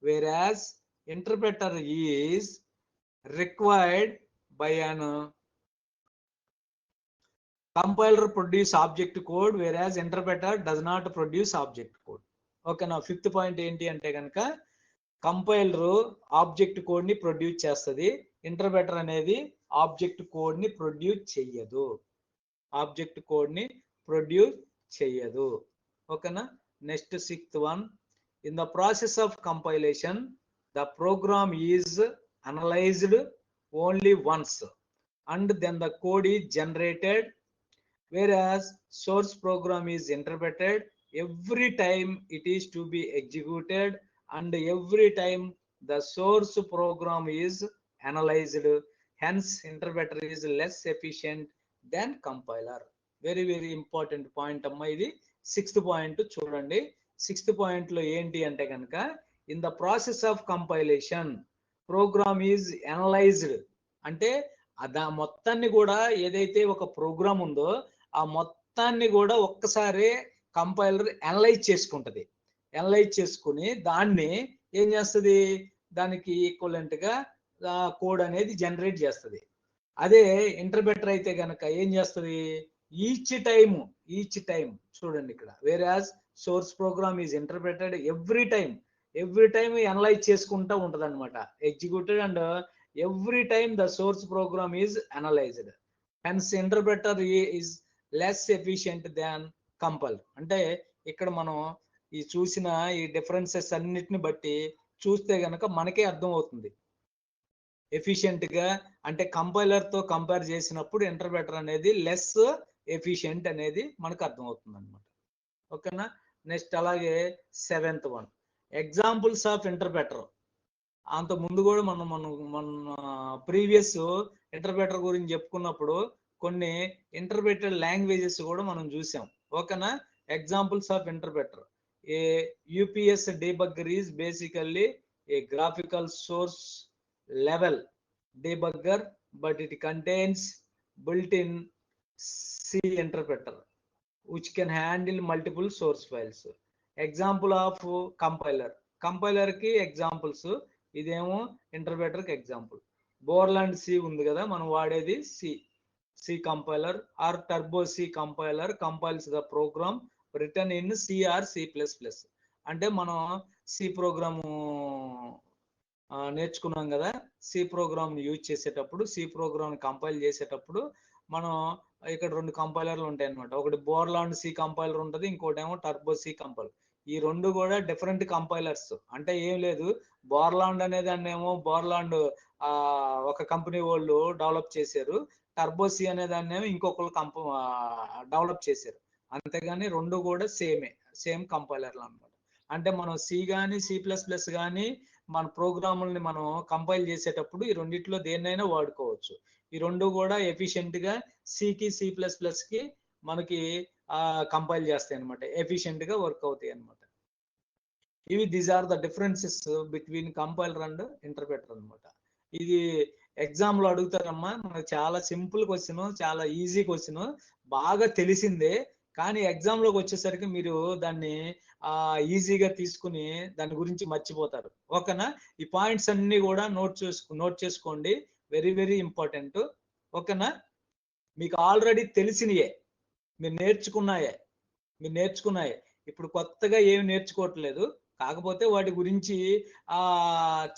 whereas interpreter is required by an compiler produce object code, whereas interpreter does not produce object code. Okay, నా fifth point ఏంటి అంటే కనుక compiler object code ని produce చేస్తుంది, interpreter అనేది object code ని ప్రొడ్యూస్ చెయ్యదు. ఓకేనా? Next sixth one, in the process of compilation the program is analysed only once and then the code is generated, whereas source program is interpreted every time it is to be executed, and every time the source program is analyzed. Hence interpreter is less efficient than compiler. Very very important point అమ్మా ఇది. Sixth point చూడండి. Sixth point లో ఏంటి అంటే కనుక, in the process of compilation program is analysed. అంటే మొత్తాన్ని కూడా ఏదైతే ఒక ప్రోగ్రామ్ ఉందో ఆ మొత్తాన్ని కూడా ఒక్కసారి కంపైలర్ అనలైజ్ చేసుకుంటది. అనలైజ్ చేసుకుని దాన్ని ఏం చేస్తుంది, దానికి ఈక్వలెంట్ గా కోడ్ అనేది జనరేట్ చేస్తుంది. అదే ఇంటర్ప్రెటర్ అయితే కనుక ఏం చేస్తుంది, ఈచ్ టైం చూడండి ఇక్కడ, whereas source program is interpreted every time analyze చేసుకుంటూ ఉంటది అనమాట, executed, and every time the source program is analyzed. Hence interpreter is less efficient than compiler. అంటే ఇక్కడ మనం ఈ చూసిన ఈ డిఫరెన్సెస్ అన్నిటిని బట్టి చూస్తే గనక మనకే అర్థం అవుతుంది. ఎఫిషియెంట్ గా అంటే కంపైలర్ తో కంపేర్ చేసినప్పుడు ఇంటర్ప్రెటర్ అనేది లెస్ ఎఫిషియెంట్ అనేది మనకు అర్థం అవుతుంది అనమాట. ఓకేనా. నెక్స్ట్ అలాగే seventh one, examples of interpreter. అంత ముందు కూడా మన ప్రీవియస్ ఇంటర్ప్రెటర్ గురించి చెప్పుకున్నప్పుడు కొన్ని ఇంటర్ప్రెటెడ్ లాంగ్వేజెస్ కూడా మనం చూసాం. ఓకేనా. Examples of interpreter. A UPS debugger is basically a graphical source level debugger, but it contains built-in C interpreter which can handle multiple source files. Example of compiler ki examples, ఇదేమో interpreter కి example. Borland C ఉంది కదా, మనం వాడేది C compiler or Turbo C compiler compiles the program written in C or C++. అంటే మనం C program నేర్చుకున్నాం కదా, సి ప్రోగ్రామ్ యూజ్ చేసేటప్పుడు, సి ప్రోగ్రామ్ కంపైల్ చేసేటప్పుడు మనం ఇక్కడ రెండు కంపైలర్లు ఉంటాయి అనమాట. ఒకటి బోర్లాండ్ సి కంపైలర్ ఉంటుంది, ఇంకోటి ఏమో టర్బో సి కంపైలర్. ఈ రెండు కూడా డిఫరెంట్ కంపైలర్స్. అంటే ఏం లేదు, బోర్లాండ్ అనే దాన్ని ఏమో బోర్లాండ్ ఒక కంపెనీ వాళ్ళు డెవలప్ చేశారు, టర్బో సి అనే దాన్ని ఏమో ఇంకొకరు డెవలప్ చేశారు. అంతేగాని రెండు కూడా సేమ్ కంపైలర్లు అనమాట. అంటే మనం సి కానీ C++ కానీ మన ప్రోగ్రాముల్ని మనం కంపైల్ చేసేటప్పుడు ఈ రెండిట్లో దేన్నైనా వాడుకోవచ్చు. ఈ రెండు కూడా ఎఫిషియెంట్ గా సికి C++కి మనకి కంపైల్ చేస్తాయి అనమాట, ఎఫిషియెంట్ గా వర్క్ అవుతాయి అనమాట. ఇవి these are the differences between compiler and interpreter అనమాట. ఇది ఎగ్జామ్ లో అడుగుతారమ్మా. మనకు చాలా సింపుల్ క్వశ్చన్, చాలా ఈజీ క్వశ్చన్, బాగా తెలిసిందే. కానీ ఎగ్జామ్ లోకి వచ్చేసరికి మీరు దాన్ని ఈజీగా తీసుకుని దాని గురించి మర్చిపోతారు. ఓకేనా. ఈ పాయింట్స్ అన్ని కూడా నోట్ చేసుకోండి, వెరీ వెరీ ఇంపార్టెంట్. ఓకేనా. మీకు ఆల్రెడీ తెలిసినయే, మీరు నేర్చుకున్నాయే. ఇప్పుడు కొత్తగా ఏమి నేర్చుకోవట్లేదు. కాకపోతే వాటి గురించి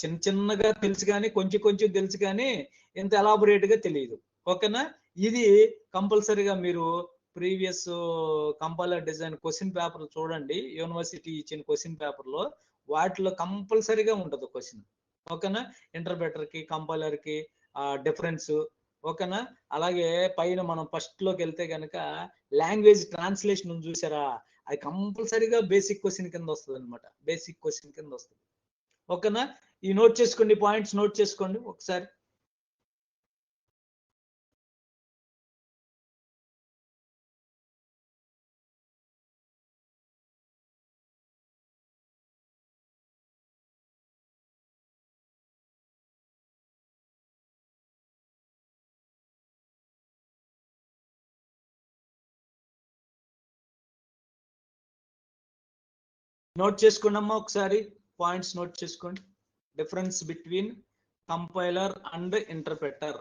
చిన్నగా తెలుసు కానీ, కొంచెం తెలుసు కానీ ఇంత ఎలాబొరేట్ గా తెలియదు. ఓకేనా. ఇది కంపల్సరీగా మీరు previous compiler design question paper చూడండి, యూనివర్సిటీ ఇచ్చిన క్వశ్చన్ పేపర్ లో వాటిలో కంపల్సరీగా ఉంటుంది క్వశ్చన్. ఓకేనా. ఇంటర్ప్రెటర్ కి కంపైలర్ కి డిఫరెన్స్. ఓకేనా. అలాగే పైన మనం ఫస్ట్ లోకి వెళ్తే కనుక లాంగ్వేజ్ ట్రాన్స్లేషన్ చూసారా, అది కంపల్సరీగా బేసిక్ క్వశ్చన్ కింద వస్తుంది అనమాట, బేసిక్ క్వశ్చన్ కింద వస్తుంది. ఓకేనా. ఈ నోట్ చేసుకోండి, పాయింట్స్ నోట్ చేసుకోండి ఒకసారి. నోట్ చేసుకోండి అమ్మా ఒకసారి, పాయింట్స్ నోట్ చేసుకోండి. Difference between compiler and interpreter.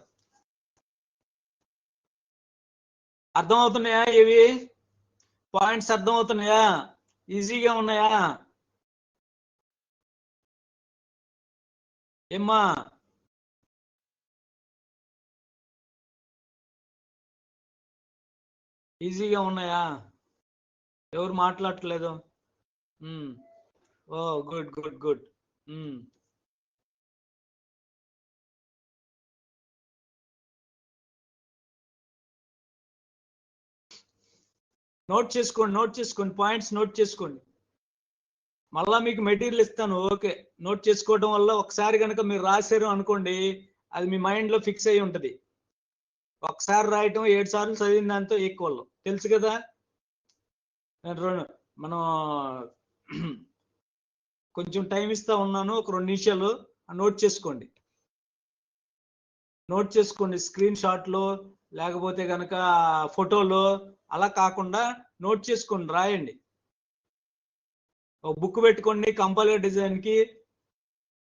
అర్థం అవుతున్నాయా? ఇవి పాయింట్స్ అర్థం అవుతున్నాయా? ఈజీగా ఉన్నాయా ఏమ్మా? ఈజీగా ఉన్నాయా? ఎవరు మాట్లాడట్లేదు? ఓ గుడ్ గుడ్ గుడ్. నోట్ చేసుకోండి పాయింట్స్ నోట్ చేసుకోండి. మళ్ళా మీకు మెటీరియల్ ఇస్తాను. ఓకే, నోట్ చేసుకోవడం వల్ల ఒకసారి కనుక మీరు రాశారు అనుకోండి, అది మీ మైండ్ లో ఫిక్స్ అయి ఉంటది. ఒకసారి రాయటం 7 సార్లు చదివిన దాంతో ఈక్వల్, తెలుసు కదా. మనం కొంచెం టైం ఇస్తా ఉన్నాను, ఒక 2 నిమిషాలు నోట్ చేసుకోండి స్క్రీన్ షాట్ లో, లేకపోతే కనుక ఫోటోలో, అలా కాకుండా నోట్ చేసుకోండి, రాయండి. ఒక బుక్ పెట్టుకోండి, కంపైలర్ డిజైన్ కి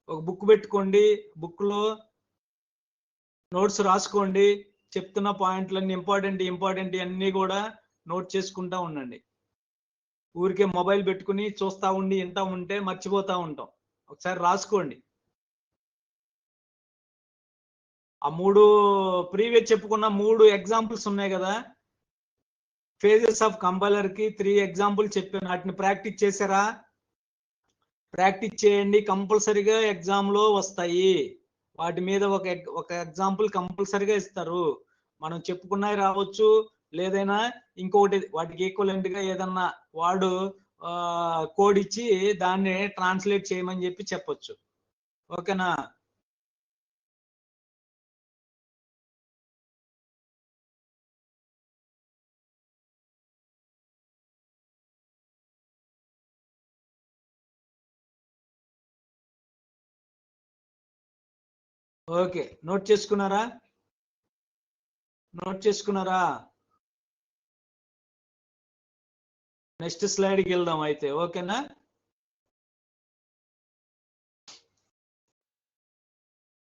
ఒక బుక్ పెట్టుకోండి, బుక్ లో నోట్స్ రాసుకోండి. చెప్తున్న పాయింట్లన్నీ ఇంపార్టెంట్ అన్నీ కూడా నోట్ చేసుకుంటా ఉండండి. ఊరికే మొబైల్ పెట్టుకుని చూస్తా ఉండి వింటా ఉంటే మర్చిపోతా ఉంటాం. ఒకసారి రాసుకోండి. ఆ 3 ప్రీవియస్ చెప్పుకున్న 3 ఎగ్జాంపుల్స్ ఉన్నాయి కదా, ఫేజెస్ ఆఫ్ కంపైలర్ కి 3 ఎగ్జాంపుల్ చెప్పాను. వాటిని ప్రాక్టీస్ చేశారా? ప్రాక్టీస్ చేయండి, కంపల్సరీగా ఎగ్జామ్ లో వస్తాయి. వాటి మీద ఒక ఎగ్జాంపుల్ కంపల్సరీగా ఇస్తారు. మనం చెప్పుకున్నవి రావచ్చు, లేదైనా ఇంకొకటి వాటికి ఈక్వలెంట్ గా ఏదన్నా వాడు కోడ్ ఇచ్చి దాన్ని ట్రాన్స్లేట్ చేయమని చెప్పొచ్చు. ఓకేనా? ఓకే, నోట్ చేసుకున్నారా? నెక్స్ట్ స్లైడ్కి వెళ్దాం అయితే. ఓకేనా?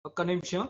ఒక్క నిమిషం.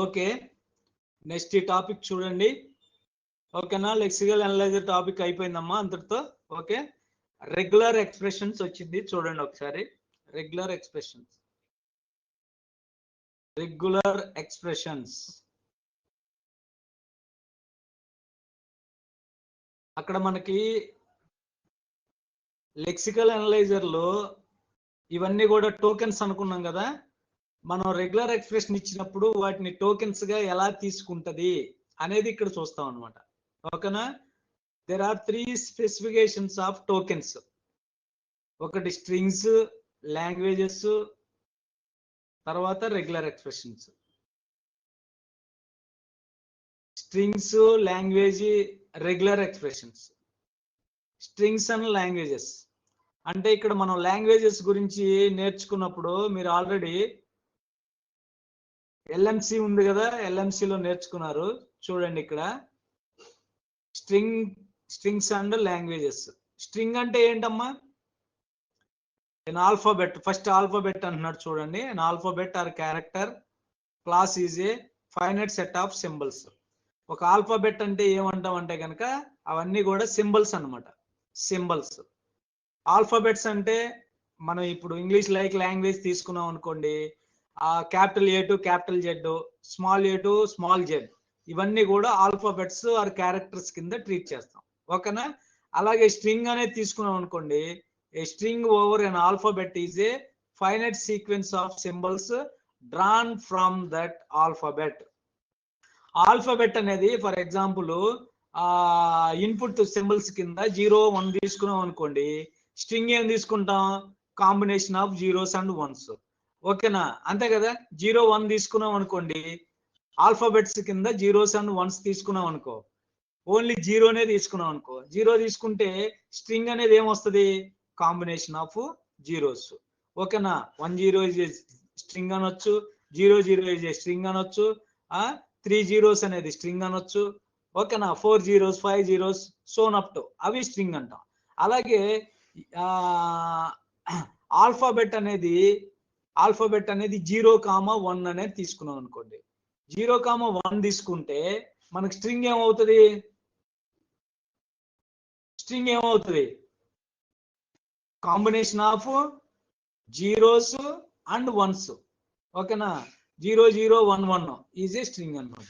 ఓకే, నెక్స్ట్ టాపిక్ చూడండి. ఓకేనా? లెక్సికల్ అనలైజర్ టాపిక్ అయిపోయిందమ్మా అంతటితో. ఓకే, రెగ్యులర్ ఎక్స్ప్రెషన్స్ వచ్చింది, చూడండి ఒకసారి. రెగ్యులర్ ఎక్స్ప్రెషన్స్ అక్కడ మనకి లెక్సికల్ అనలైజర్ లో ఇవన్నీ కూడా టోకెన్స్ అనుకున్నాం కదా. మనం రెగ్యులర్ ఎక్స్ప్రెషన్ ఇచ్చినప్పుడు వాటిని టోకెన్స్ గా ఎలా తీసుకుంటది అనేది ఇక్కడ చూస్తాం అనమాట. ఓకేనా? There are 3 specifications of tokens. ఒకటి స్ట్రింగ్స్, లాంగ్వేజెస్, తర్వాత regular expressions. Strings, language, regular expressions. Strings and languages అంటే ఇక్కడ మనం లాంగ్వేజెస్ గురించి నేర్చుకున్నప్పుడు మీరు ఆల్రెడీ ఎల్ఎంసి ఉంది కదా, ఎల్ఎంసిలో నేర్చుకున్నారు. చూడండి ఇక్కడ స్ట్రింగ్స్ అండ్ లాంగ్వేజెస్. స్ట్రింగ్ అంటే ఏంటమ్మా? an alphabet, ఫస్ట్ ఆల్ఫాబెట్ అంటున్నాడు చూడండి. an alphabet or character class is a finite set of symbols. ఒక ఆల్ఫాబెట్ అంటే ఏమంటాం అంటే కనుక అవన్నీ కూడా సింబల్స్ అన్నమాట. సింబల్స్. ఆల్ఫాబెట్స్ అంటే మనం ఇప్పుడు ఇంగ్లీష్ లైక్ లాంగ్వేజ్ తీసుకున్నాం అనుకోండి, ఆ capital A to capital Z, small A to small Z, ఇవన్నీ కూడా ఆల్ఫాబెట్స్ ఆర్ క్యారెక్టర్స్ కింద ట్రీట్ చేస్తాం. ఓకేనా? అలాగే స్ట్రింగ్ అనేది తీసుకున్నాం అనుకోండి, a string over an alphabet is a finite sequence of symbols drawn from that alphabet. Alphabet అనేది ఫర్ ఎగ్జాంపుల్ ఇన్పుట్ సింబల్స్ కింద 0, 1 తీసుకున్నాం అనుకోండి, స్ట్రింగ్ ఏం తీసుకుంటాం? Combination of zeros and once. ఓకేనా, అంతే కదా. 0 1 తీసుకున్నాం అనుకోండి, ఆల్ఫాబెట్స్ కింద జీరోస్ అండ్ వన్స్ తీసుకున్నాం అనుకో, ఓన్లీ జీరోనే తీసుకున్నాం అనుకో, జీరో తీసుకుంటే స్ట్రింగ్ అనేది ఏమొస్తుంది, కాంబినేషన్ ఆఫ్ జీరోస్. ఓకేనా, 1 0 ఇస్ స్ట్రింగ్ అనొచ్చు, 0 0 ఇస్ స్ట్రింగ్ అనొచ్చు, 3 zeros అనేది స్ట్రింగ్ అనొచ్చు. ఓకేనా, 4 zeros 5 zeros son up to, అవి స్ట్రింగ్ అంటాం. అలాగే ఆల్ఫాబెట్ అనేది 0,1 అనేది తీసుకున్నాం అనుకోండి, 0,1 తీసుకుంటే మనకి స్ట్రింగ్ ఏమవుతుంది, combination of zeros and once. ఓకేనా, 0 0 1 1 ఈజ్ ఏ స్ట్రింగ్ అనమాట.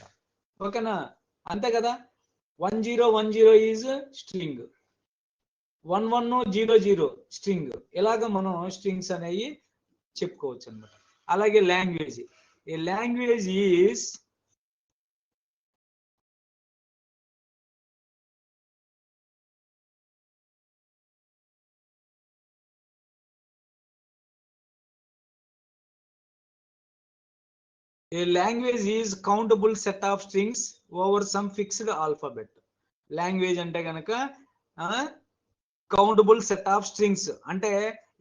ఓకేనా, అంతే కదా. 1 0 1 0 ఈజ్ స్ట్రింగ్, 1 1 0 0 స్ట్రింగ్. ఇలాగ మనం స్ట్రింగ్స్ అనేవి చెప్పుకోవచ్చు అనమాట. అలాగే language, A language is A language is countable set of strings over some fixed alphabet. Language అంటే కనుక కౌంటబుల్ సెట్ ఆఫ్ స్ట్రింగ్స్ అంటే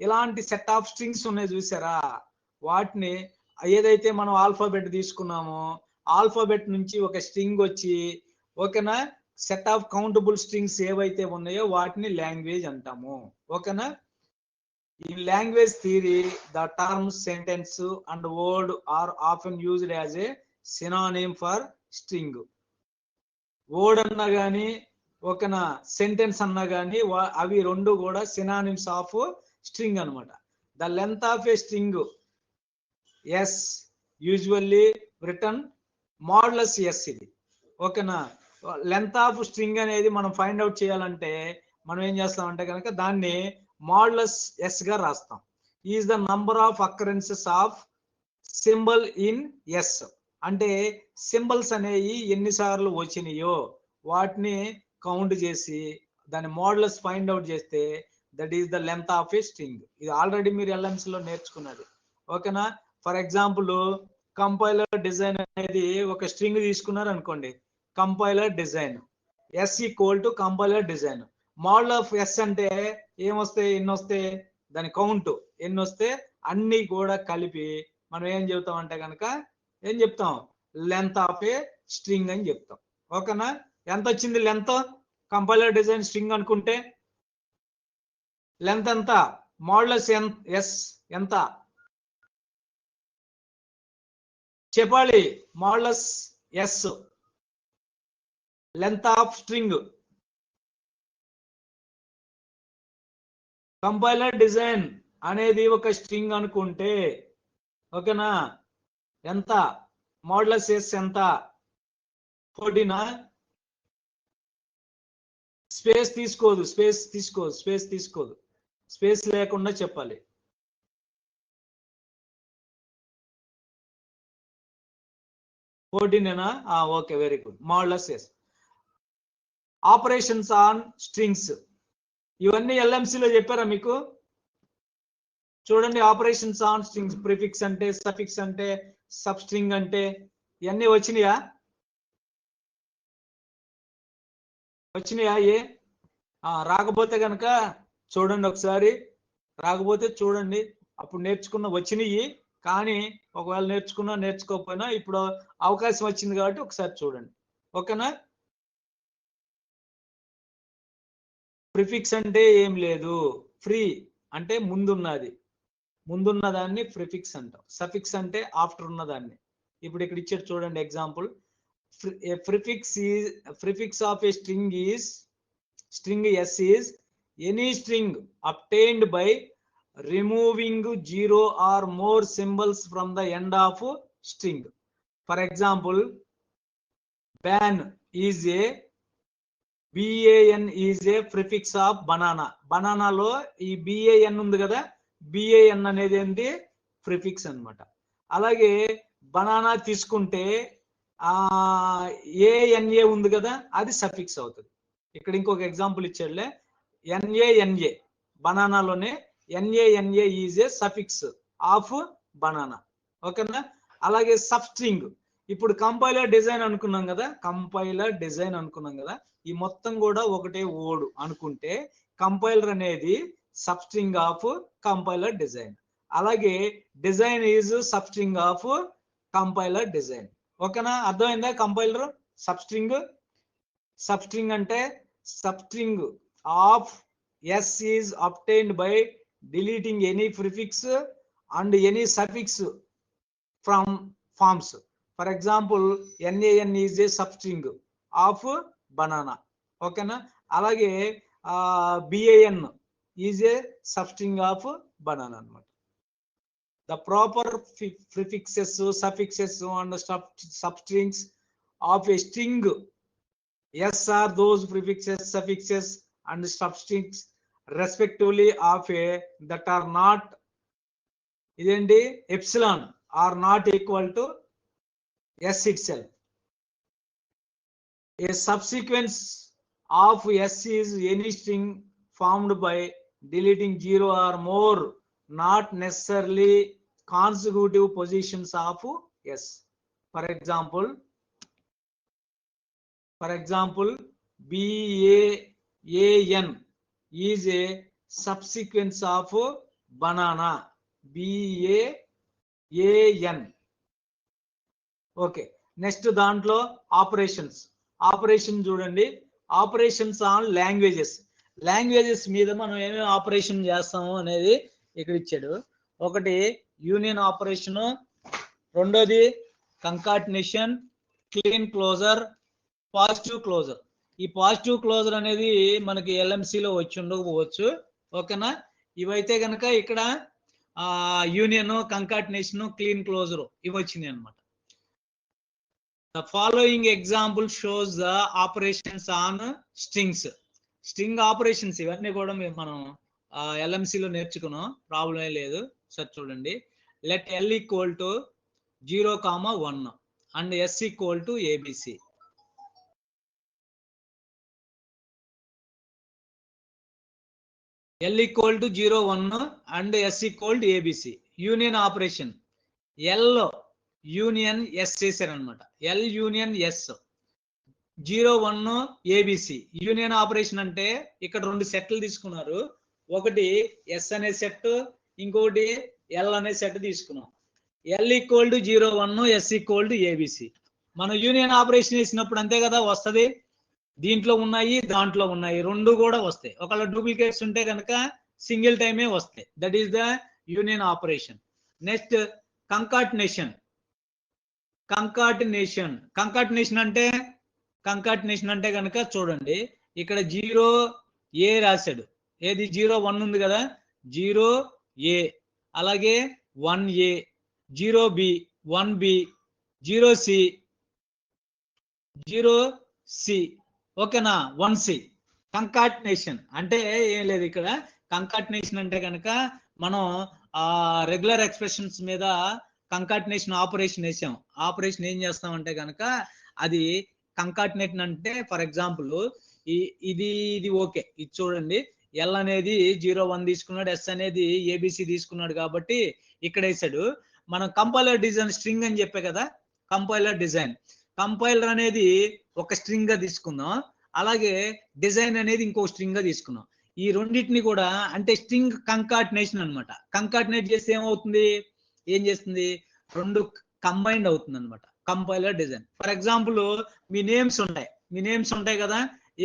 ఇలాంటి సెట్ ఆఫ్ స్ట్రింగ్స్ ఉన్నాయి చూసారా, వాటిని ఏదైతే మనం ఆల్ఫాబెట్ తీసుకున్నామో ఆల్ఫాబెట్ నుంచి ఒక స్ట్రింగ్ వచ్చి, ఓకేనా, సెట్ ఆఫ్ కౌంటబుల్ స్ట్రింగ్స్ ఏవైతే ఉన్నాయో వాటిని లాంగ్వేజ్ అంటాము. ఓకేనా. In language theory, the terms sentence and word are often used as a synonym for string. Word అన్నా కానీ, ఓకేనా, సెంటెన్స్ అన్నా కానీ అవి రెండు కూడా సినానిమ్స్ ఆఫ్ స్ట్రింగ్ అనమాట. The length of a string s usually written modulus s. ఇది ఓకేనా. లెంత్ ఆఫ్ స్ట్రింగ్ అనేది మనం ఫైండ్ అవుట్ చేయాలంటే మనం ఏం చేస్తామంటే కనుక దాన్ని మోడ్యులస్ ఎస్ గా రాస్తాం. Is the number of occurrences of symbol in s. అంటే సింబల్స్ అనేవి ఎన్నిసార్లు వచ్చినాయో వాటిని కౌంట్ చేసి దాని మోడ్యులస్ ఫైండ్ అవుట్ చేస్తే that is the length of a string. ఇది ఆల్రెడీ మీరు LMS లో నేర్చుకున్నది. ఓకేనా. ఫర్ ఎగ్జాంపుల్ కంపైలర్ డిజైన్ అనేది ఒక స్ట్రింగ్ తీసుకున్నారు అనుకోండి, compiler design s equal to compiler design. Model of s అంటే ఏమొస్తాయి, ఎన్ని వస్తాయి, దాని కౌంట్ ఎన్ని వస్తే అన్ని కూడా కలిపి మనం ఏం చెబుతాం అంటే కనుక ఏం చెప్తాం, లెంత్ ఆఫ్ ఏ స్ట్రింగ్ అని చెప్తాం. ఓకేనా. ఎంత వచ్చింది లెంత్, కంపైలర్ డిజైన్ స్ట్రింగ్ అనుకుంటే లెంత్ ఎంత, మోడ్యులస్ ఎస్ ఎంత చెప్పాలి, modulus s length of string. Compiler design అనేది ఒక స్ట్రింగ్ అనుకుంటే, ఓకేనా, ఎంత మోడ్యులస్ ఎస్ ఎంత 14. స్పేస్ తీసుకోదు, స్పేస్ లేకుండా చెప్పాలి. Okay, very good. Modulus s. Operations on strings, ఇవన్నీ LMC లో చెప్పారా మీకు? చూడండి, ఆపరేషన్స్ ఆన్ స్ట్రింగ్స్, ప్రిఫిక్స్ అంటే, సఫిక్స్ అంటే, సబ్ స్ట్రింగ్ అంటే, ఇవన్నీ వచ్చినాయా? ఏ రాకపోతే కనుక చూడండి ఒకసారి, రాకపోతే చూడండి, అప్పుడు నేర్చుకున్న వచ్చినాయి. కానీ ఒకవేళ నేర్చుకోకపోయినా ఇప్పుడు అవకాశం వచ్చింది కాబట్టి ఒకసారి చూడండి. ఓకేనా. ప్రిఫిక్స్ అంటే ఏం లేదు, ఫ్రీ అంటే ముందున్న దాన్ని ప్రిఫిక్స్ అంటాం. సఫిక్స్ అంటే ఆఫ్టర్ ఉన్నదాన్ని. ఇప్పుడు ఇక్కడ ఇచ్చారు చూడండి example. Prefix of a string s is any string obtained by removing 0 or more symbols from the end of string. For example, ban is a BAN is a prefix of banana. Banana లో ఈ BAN ఉంది కదా, BAN అనేది ఏంటి, prefix అన్నమాట. అలాగే banana తీసుకుంటే ANA ఉంది కదా, అది సఫిక్స్ అవుతుంది. ఇక్కడ ఇంకొక ఎగ్జాంపుల్ ఇచ్చాడులే, NANA బనానాలోనే NANA is a suffix of banana. ఓకేనా? అలాగే సబ్స్ట్రింగ్. ఇప్పుడు కంపైలర్ డిజైన్ అనుకున్నాం కదా, కంపైలర్ డిజైన్ అనుకున్నాం కదా, ఈ మొత్తం కూడా ఒకటే ఓడు అనుకుంటే కంపైలర్ అనేది సబ్స్ట్రింగ్ ఆఫ్ కంపైలర్ డిజైన్. అలాగే design is substring of compiler design. ఓకేనా? అర్థమైందా? Compiler substring. సబ్స్ట్రింగ్ అంటే substring of s is obtained by deleting any prefix and any suffix from forms. For example NaN is a substring of banana. ఓకేనా? అలాగే BAN is a substring of banana అన్నమాట. The proper prefixes, suffixes and substrings of a string S are those prefixes, suffixes and substrings respectively of a that are not idendi epsilon are not equal to S itself. A subsequence of S is any string formed by deleting 0 or more not necessarily consecutive positions of S. For example, BAN is a subsequence of banana. BAN. Okay. Next దాంట్లో operation చూడండి. Operations on languages మీద మనం ఏమేమి operation చేస్తాము అనేది ఇక్కడ ఇచ్చాడు. ఒకటి యూనియన్ ఆపరేషన్, రెండోది concatenation, Kleene closure, positive closure. ఈ పాజిటివ్ క్లోజర్ అనేది మనకి LMCలో వచ్చి ఉండకపోవచ్చు. ఓకేనా? ఇవైతే కనుక ఇక్కడ యూనియన్, కంకాటినేషన్, క్లీన్ క్లోజర్ ఇవి వచ్చినాయి అనమాట. The following example shows the operations on strings. String operations ఇవన్నీ కూడా మనం LMCలో నేర్చుకున్నాం, ప్రాబ్లం లేదు. సార్ చూడండి, let L equal to 0, 1 and S equal to ABC. L equal to 0, 1 and S equal to ABC. Union operation. L union S చేశారు అనమాట. L union S 0, 1 ABC. Union operation అంటే ఇక్కడ రెండు సెట్లు తీసుకున్నారు. ఒకటి S అనే సెట్, ఇంకొకటి L అనే సెట్ తీసుకున్నాం. L equal to 0, 1, S equal to ABC. మనం యూనియన్ ఆపరేషన్ చేసినప్పుడు అంతే కదా వస్తుంది. దీంట్లో ఉన్నాయి, దాంట్లో ఉన్నాయి, రెండు కూడా వస్తాయి. ఒకవేళ డూప్లికేట్స్ ఉంటే కనుక సింగిల్ టైమే వస్తాయి. That is the union operation. Next concatenation అంటే కనుక చూడండి, ఇక్కడ 0A రాశాడు. ఏది 0, 1 ఉంది కదా, 0A. అలాగే 1A, 0B, 1B, 0C, 0C. ఓకేనా? 1C. కంకాటినేషన్ అంటే ఏం లేదు. ఇక్కడ కంకాటినేషన్ అంటే కనుక మనం రెగ్యులర్ ఎక్స్ప్రెషన్స్ మీద కంకాటినేషన్ ఆపరేషన్ వేసాం. ఆపరేషన్ ఏం చేస్తామంటే కనుక అది కంకాటినేషన్ అంటే, ఫర్ ఎగ్జాంపుల్ ఇది ఓకే, ఇది చూడండి, L అనేది 0, 1 తీసుకున్నాడు, S అనేది ABC తీసుకున్నాడు కాబట్టి ఇక్కడ వేసాడు. మనం కంపైలర్ డిజైన్ స్ట్రింగ్ అని చెప్పే కదా, కంపైలర్ అనేది ఒక స్ట్రింగ్ గా తీసుకుందాం, అలాగే డిజైన్ అనేది ఇంకో స్ట్రింగ్ గా తీసుకున్నాం. ఈ రెండింటిని కూడా అంటే స్ట్రింగ్ కంకాటినేషన్ అనమాట. కంకాటినేట్ చేస్తే ఏమవుతుంది, ఏం చేస్తుంది, రెండు కంబైన్డ్ అవుతుంది అనమాట compiler design. For example me names ఉంటాయి కదా,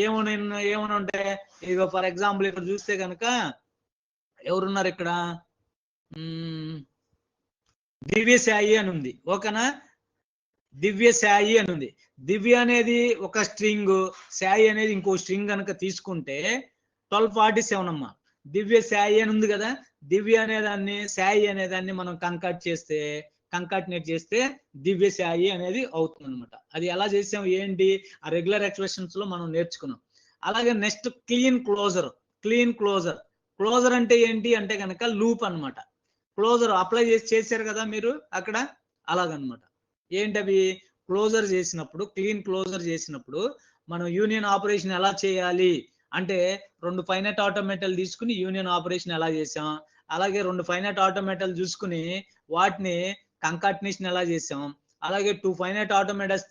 ఏమైనా ఉంటాయి. ఇదిగో ఫర్ ఎగ్జాంపుల్ ఇక్కడ చూస్తే కనుక ఎవరున్నారు ఇక్కడ, దివ్యసాయి అని ఉంది. ఓకేనా? దివ్యసాయి అని ఉంది. దివ్య అనేది ఒక స్ట్రింగ్, సాయి అనేది ఇంకో స్ట్రింగ్ కనుక తీసుకుంటే 1247 అమ్మా. దివ్యసాయి అని ఉంది కదా, దివ్య అనేదాన్ని సాయి అనేదాన్ని మనం కంకాటినేట్ చేస్తే దివ్యసాయి అనేది అవుతుంది అనమాట. అది ఎలా చేసాం ఏంటి ఆ రెగ్యులర్ ఎక్స్ప్రెషన్స్ లో మనం నేర్చుకున్నాం. అలాగే నెక్స్ట్ క్లీన్ క్లోజర్ అంటే ఏంటి అంటే కనుక లూప్ అన్నమాట. క్లోజర్ అప్లై చేశారు కదా మీరు అక్కడ, అలాగనమాట. ఏంటవి క్లోజర్ చేసినప్పుడు, క్లీన్ క్లోజర్ చేసినప్పుడు మనం యూనియన్ ఆపరేషన్ ఎలా చేయాలి అంటే, రెండు ఫైనైట్ ఆటోమేటల్ తీసుకుని యూనియన్ ఆపరేషన్ ఎలా చేసాం, అలాగే 2 ఫైనైట్ ఆటోమేటాలు చూసుకుని వాటిని కంకాటినేషన్ ఎలా చేసాం, అలాగే 2 ఫైనైట్ ఆటోమేటాస్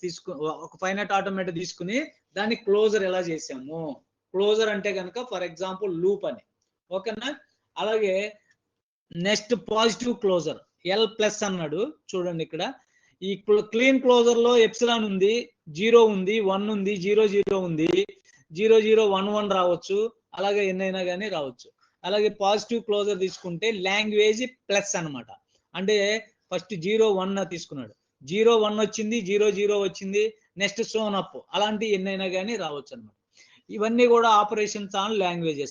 ఒక ఫైనైట్ ఆటోమేటా తీసుకుని దాన్ని క్లోజర్ ఎలా చేసాము. క్లోజర్ అంటే కనుక ఫర్ ఎగ్జాంపుల్ లూప్ అని, ఓకేనా. అలాగే నెక్స్ట్ పాజిటివ్ క్లోజర్ L+ అన్నాడు చూడండి ఇక్కడ. ఈ క్లీన్ క్లోజర్ లో ఎప్సిలాన్ ఉంది, 0 ఉంది, 1 ఉంది, 0 0 ఉంది, 0 0 1 1 రావచ్చు, అలాగే ఎన్నైనా కానీ రావచ్చు. అలాగే పాజిటివ్ క్లోజర్ తీసుకుంటే లాంగ్వేజ్ ప్లస్ అన్నమాట, అంటే ఫస్ట్ 0 1 తీసుకున్నాడు, 0 1 వచ్చింది, 0 0 వచ్చింది, నెక్స్ట్ సోన్ అప్, అలాంటి ఎన్నైనా కానీ రావచ్చు అన్నమాట. ఇవన్నీ కూడా ఆపరేషన్స్ ఆన్ లాంగ్వేజెస్.